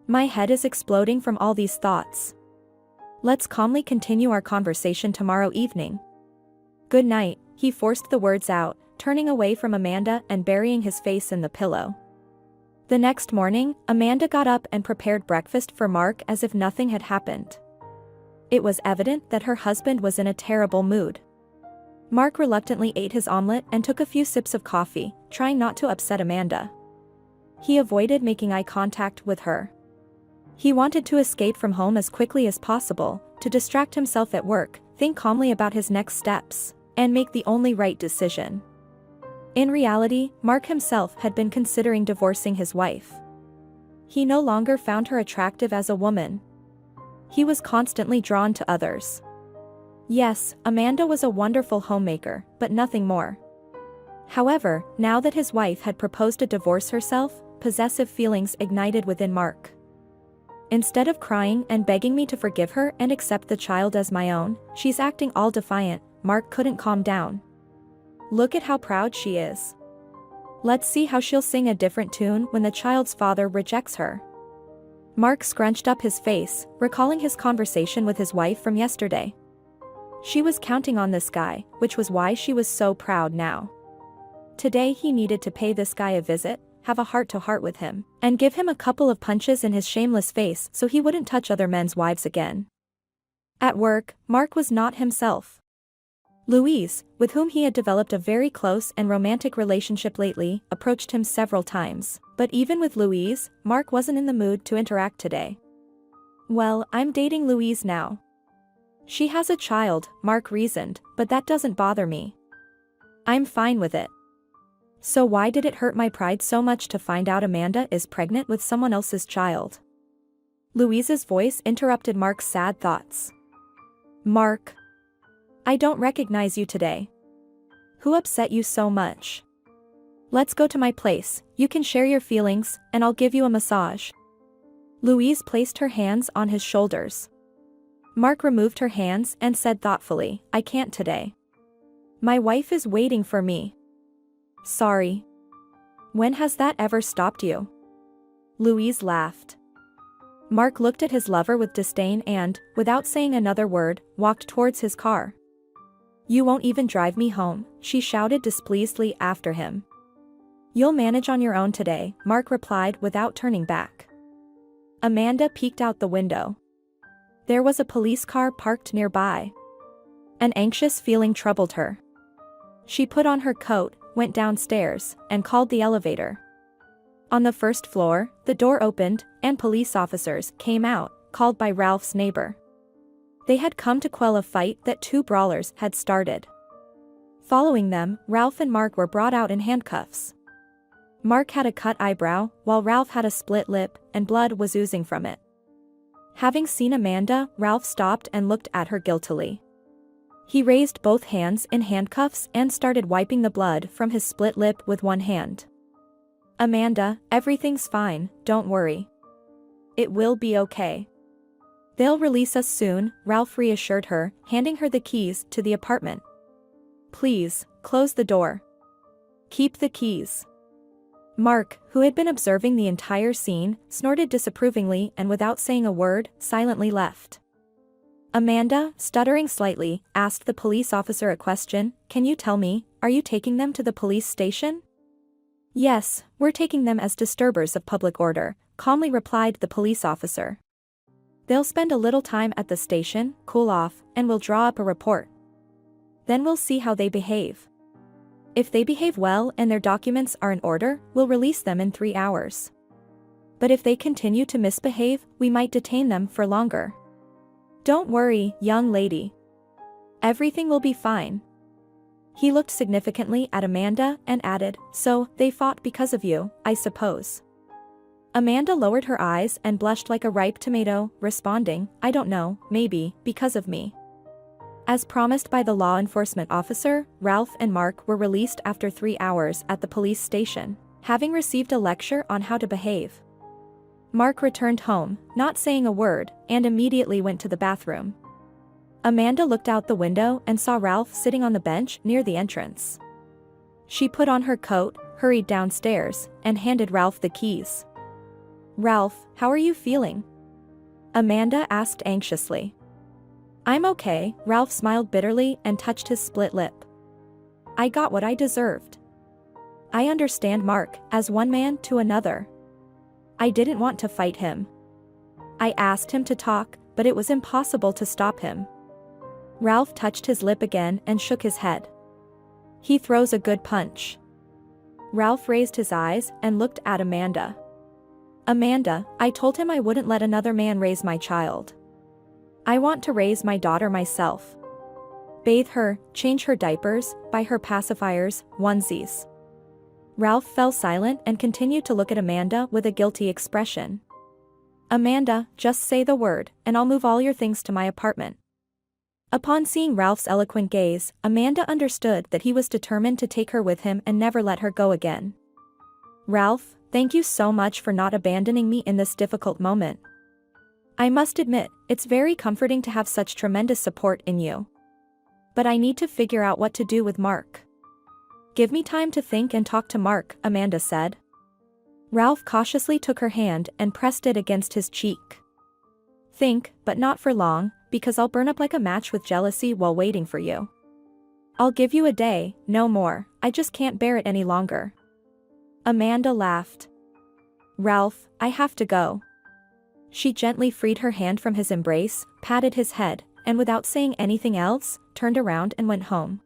My head is exploding from all these thoughts. Let's calmly continue our conversation tomorrow evening. Good night, he forced the words out, turning away from Amanda and burying his face in the pillow. The next morning, Amanda got up and prepared breakfast for Mark as if nothing had happened. It was evident that her husband was in a terrible mood. Mark reluctantly ate his omelet and took a few sips of coffee, trying not to upset Amanda. He avoided making eye contact with her. He wanted to escape from home as quickly as possible, to distract himself at work, think calmly about his next steps, and make the only right decision. In reality, Mark himself had been considering divorcing his wife. He no longer found her attractive as a woman. He was constantly drawn to others. Yes, Amanda was a wonderful homemaker, but nothing more. However, now that his wife had proposed to divorce herself, possessive feelings ignited within Mark. Instead of crying and begging me to forgive her and accept the child as my own, she's acting all defiant. Mark couldn't calm down. Look at how proud she is. Let's see how she'll sing a different tune when the child's father rejects her. Mark scrunched up his face, recalling his conversation with his wife from yesterday. She was counting on this guy, which was why she was so proud now. Today he needed to pay this guy a visit, have a heart-to-heart with him, and give him a couple of punches in his shameless face so he wouldn't touch other men's wives again. At work, Mark was not himself. Louise, with whom he had developed a very close and romantic relationship lately, approached him several times, but even with Louise, Mark wasn't in the mood to interact today. Well, I'm dating Louise now. She has a child, Mark reasoned, but that doesn't bother me. I'm fine with it. So why did it hurt my pride so much to find out Amanda is pregnant with someone else's child? Louise's voice interrupted Mark's sad thoughts. Mark. I don't recognize you today. Who upset you so much? Let's go to my place, you can share your feelings, and I'll give you a massage. Louise placed her hands on his shoulders. Mark removed her hands and said thoughtfully, I can't today. My wife is waiting for me. Sorry. When has that ever stopped you? Louise laughed. Mark looked at his lover with disdain and, without saying another word, walked towards his car. You won't even drive me home, she shouted displeasedly after him. You'll manage on your own today, Mark replied without turning back. Amanda peeked out the window. There was a police car parked nearby. An anxious feeling troubled her. She put on her coat, went downstairs, and called the elevator. On the first floor, the door opened, and police officers came out, called by Ralph's neighbor. They had come to quell a fight that two brawlers had started. Following them, Ralph and Mark were brought out in handcuffs. Mark had a cut eyebrow, while Ralph had a split lip, and blood was oozing from it. Having seen Amanda, Ralph stopped and looked at her guiltily. He raised both hands in handcuffs and started wiping the blood from his split lip with one hand. "Amanda, everything's fine, don't worry. It will be okay. They'll release us soon," Ralph reassured her, handing her the keys to the apartment. "Please, close the door. Keep the keys." Mark, who had been observing the entire scene, snorted disapprovingly and without saying a word, silently left. Amanda, stuttering slightly, asked the police officer a question. "Can you tell me, are you taking them to the police station?" "Yes, we're taking them as disturbers of public order," calmly replied the police officer. "They'll spend a little time at the station, cool off, and we'll draw up a report. Then we'll see how they behave. If they behave well and their documents are in order, we'll release them in 3 hours. But if they continue to misbehave, we might detain them for longer. Don't worry, young lady. Everything will be fine." He looked significantly at Amanda and added, "So, they fought because of you, I suppose." Amanda lowered her eyes and blushed like a ripe tomato, responding, "I don't know, maybe, because of me." As promised by the law enforcement officer, Ralph and Mark were released after 3 hours at the police station, having received a lecture on how to behave. Mark returned home, not saying a word, and immediately went to the bathroom. Amanda looked out the window and saw Ralph sitting on the bench near the entrance. She put on her coat, hurried downstairs, and handed Ralph the keys. "Ralph, how are you feeling?" Amanda asked anxiously. "I'm okay," Ralph smiled bitterly and touched his split lip. "I got what I deserved. I understand Mark, as one man to another. I didn't want to fight him. I asked him to talk, but it was impossible to stop him." Ralph touched his lip again and shook his head. "He throws a good punch." Ralph raised his eyes and looked at Amanda. "Amanda, I told him I wouldn't let another man raise my child. I want to raise my daughter myself. Bathe her, change her diapers, buy her pacifiers, onesies." Ralph fell silent and continued to look at Amanda with a guilty expression. "Amanda, just say the word, and I'll move all your things to my apartment." Upon seeing Ralph's eloquent gaze, Amanda understood that he was determined to take her with him and never let her go again. "Ralph, thank you so much for not abandoning me in this difficult moment. I must admit, it's very comforting to have such tremendous support in you. But I need to figure out what to do with Mark." "Give me time to think and talk to Mark," Amanda said. Ralph cautiously took her hand and pressed it against his cheek. "Think, but not for long, because I'll burn up like a match with jealousy while waiting for you. I'll give you a day, no more, I just can't bear it any longer." Amanda laughed. "Ralph, I have to go." She gently freed her hand from his embrace, patted his head, and without saying anything else, turned around and went home.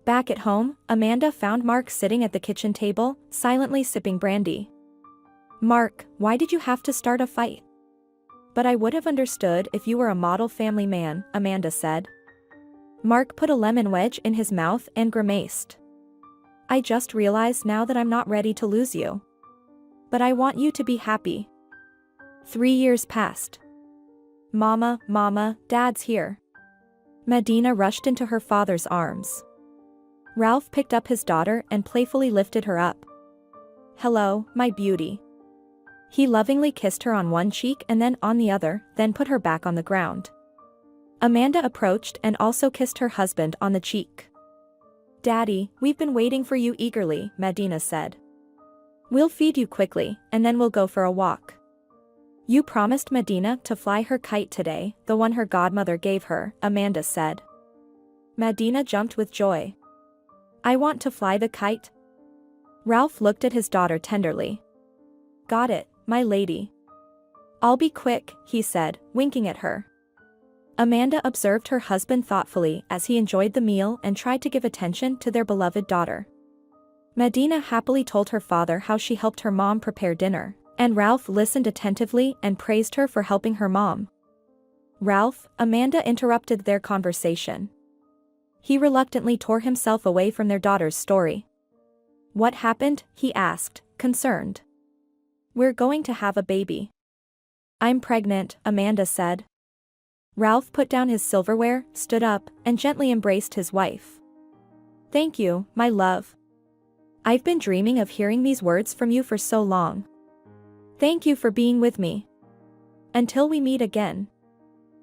Back at home, Amanda found Mark sitting at the kitchen table, silently sipping brandy. "Mark, why did you have to start a fight?" "But I would have understood if you were a model family man," Amanda said. Mark put a lemon wedge in his mouth and grimaced. "I just realized now that I'm not ready to lose you. But I want you to be happy." 3 years passed. Mama, Dad's here." Medina rushed into her father's arms. Ralph picked up his daughter and playfully lifted her up. "Hello, my beauty." He lovingly kissed her on one cheek and then on the other, then put her back on the ground. Amanda approached and also kissed her husband on the cheek. "Daddy, we've been waiting for you eagerly," Medina said. "We'll feed you quickly, and then we'll go for a walk." "You promised Medina to fly her kite today, the one her godmother gave her," Amanda said. Medina jumped with joy. "I want to fly the kite." Ralph looked at his daughter tenderly. "Got it, my lady." "I'll be quick," he said, winking at her. Amanda observed her husband thoughtfully as he enjoyed the meal and tried to give attention to their beloved daughter. Medina happily told her father how she helped her mom prepare dinner, and Ralph listened attentively and praised her for helping her mom. "Ralph," Amanda interrupted their conversation. He reluctantly tore himself away from their daughter's story. "What happened?" he asked, concerned. "We're going to have a baby." "I'm pregnant," Amanda said. Ralph put down his silverware, stood up, and gently embraced his wife. "Thank you, my love. I've been dreaming of hearing these words from you for so long. Thank you for being with me. Until we meet again."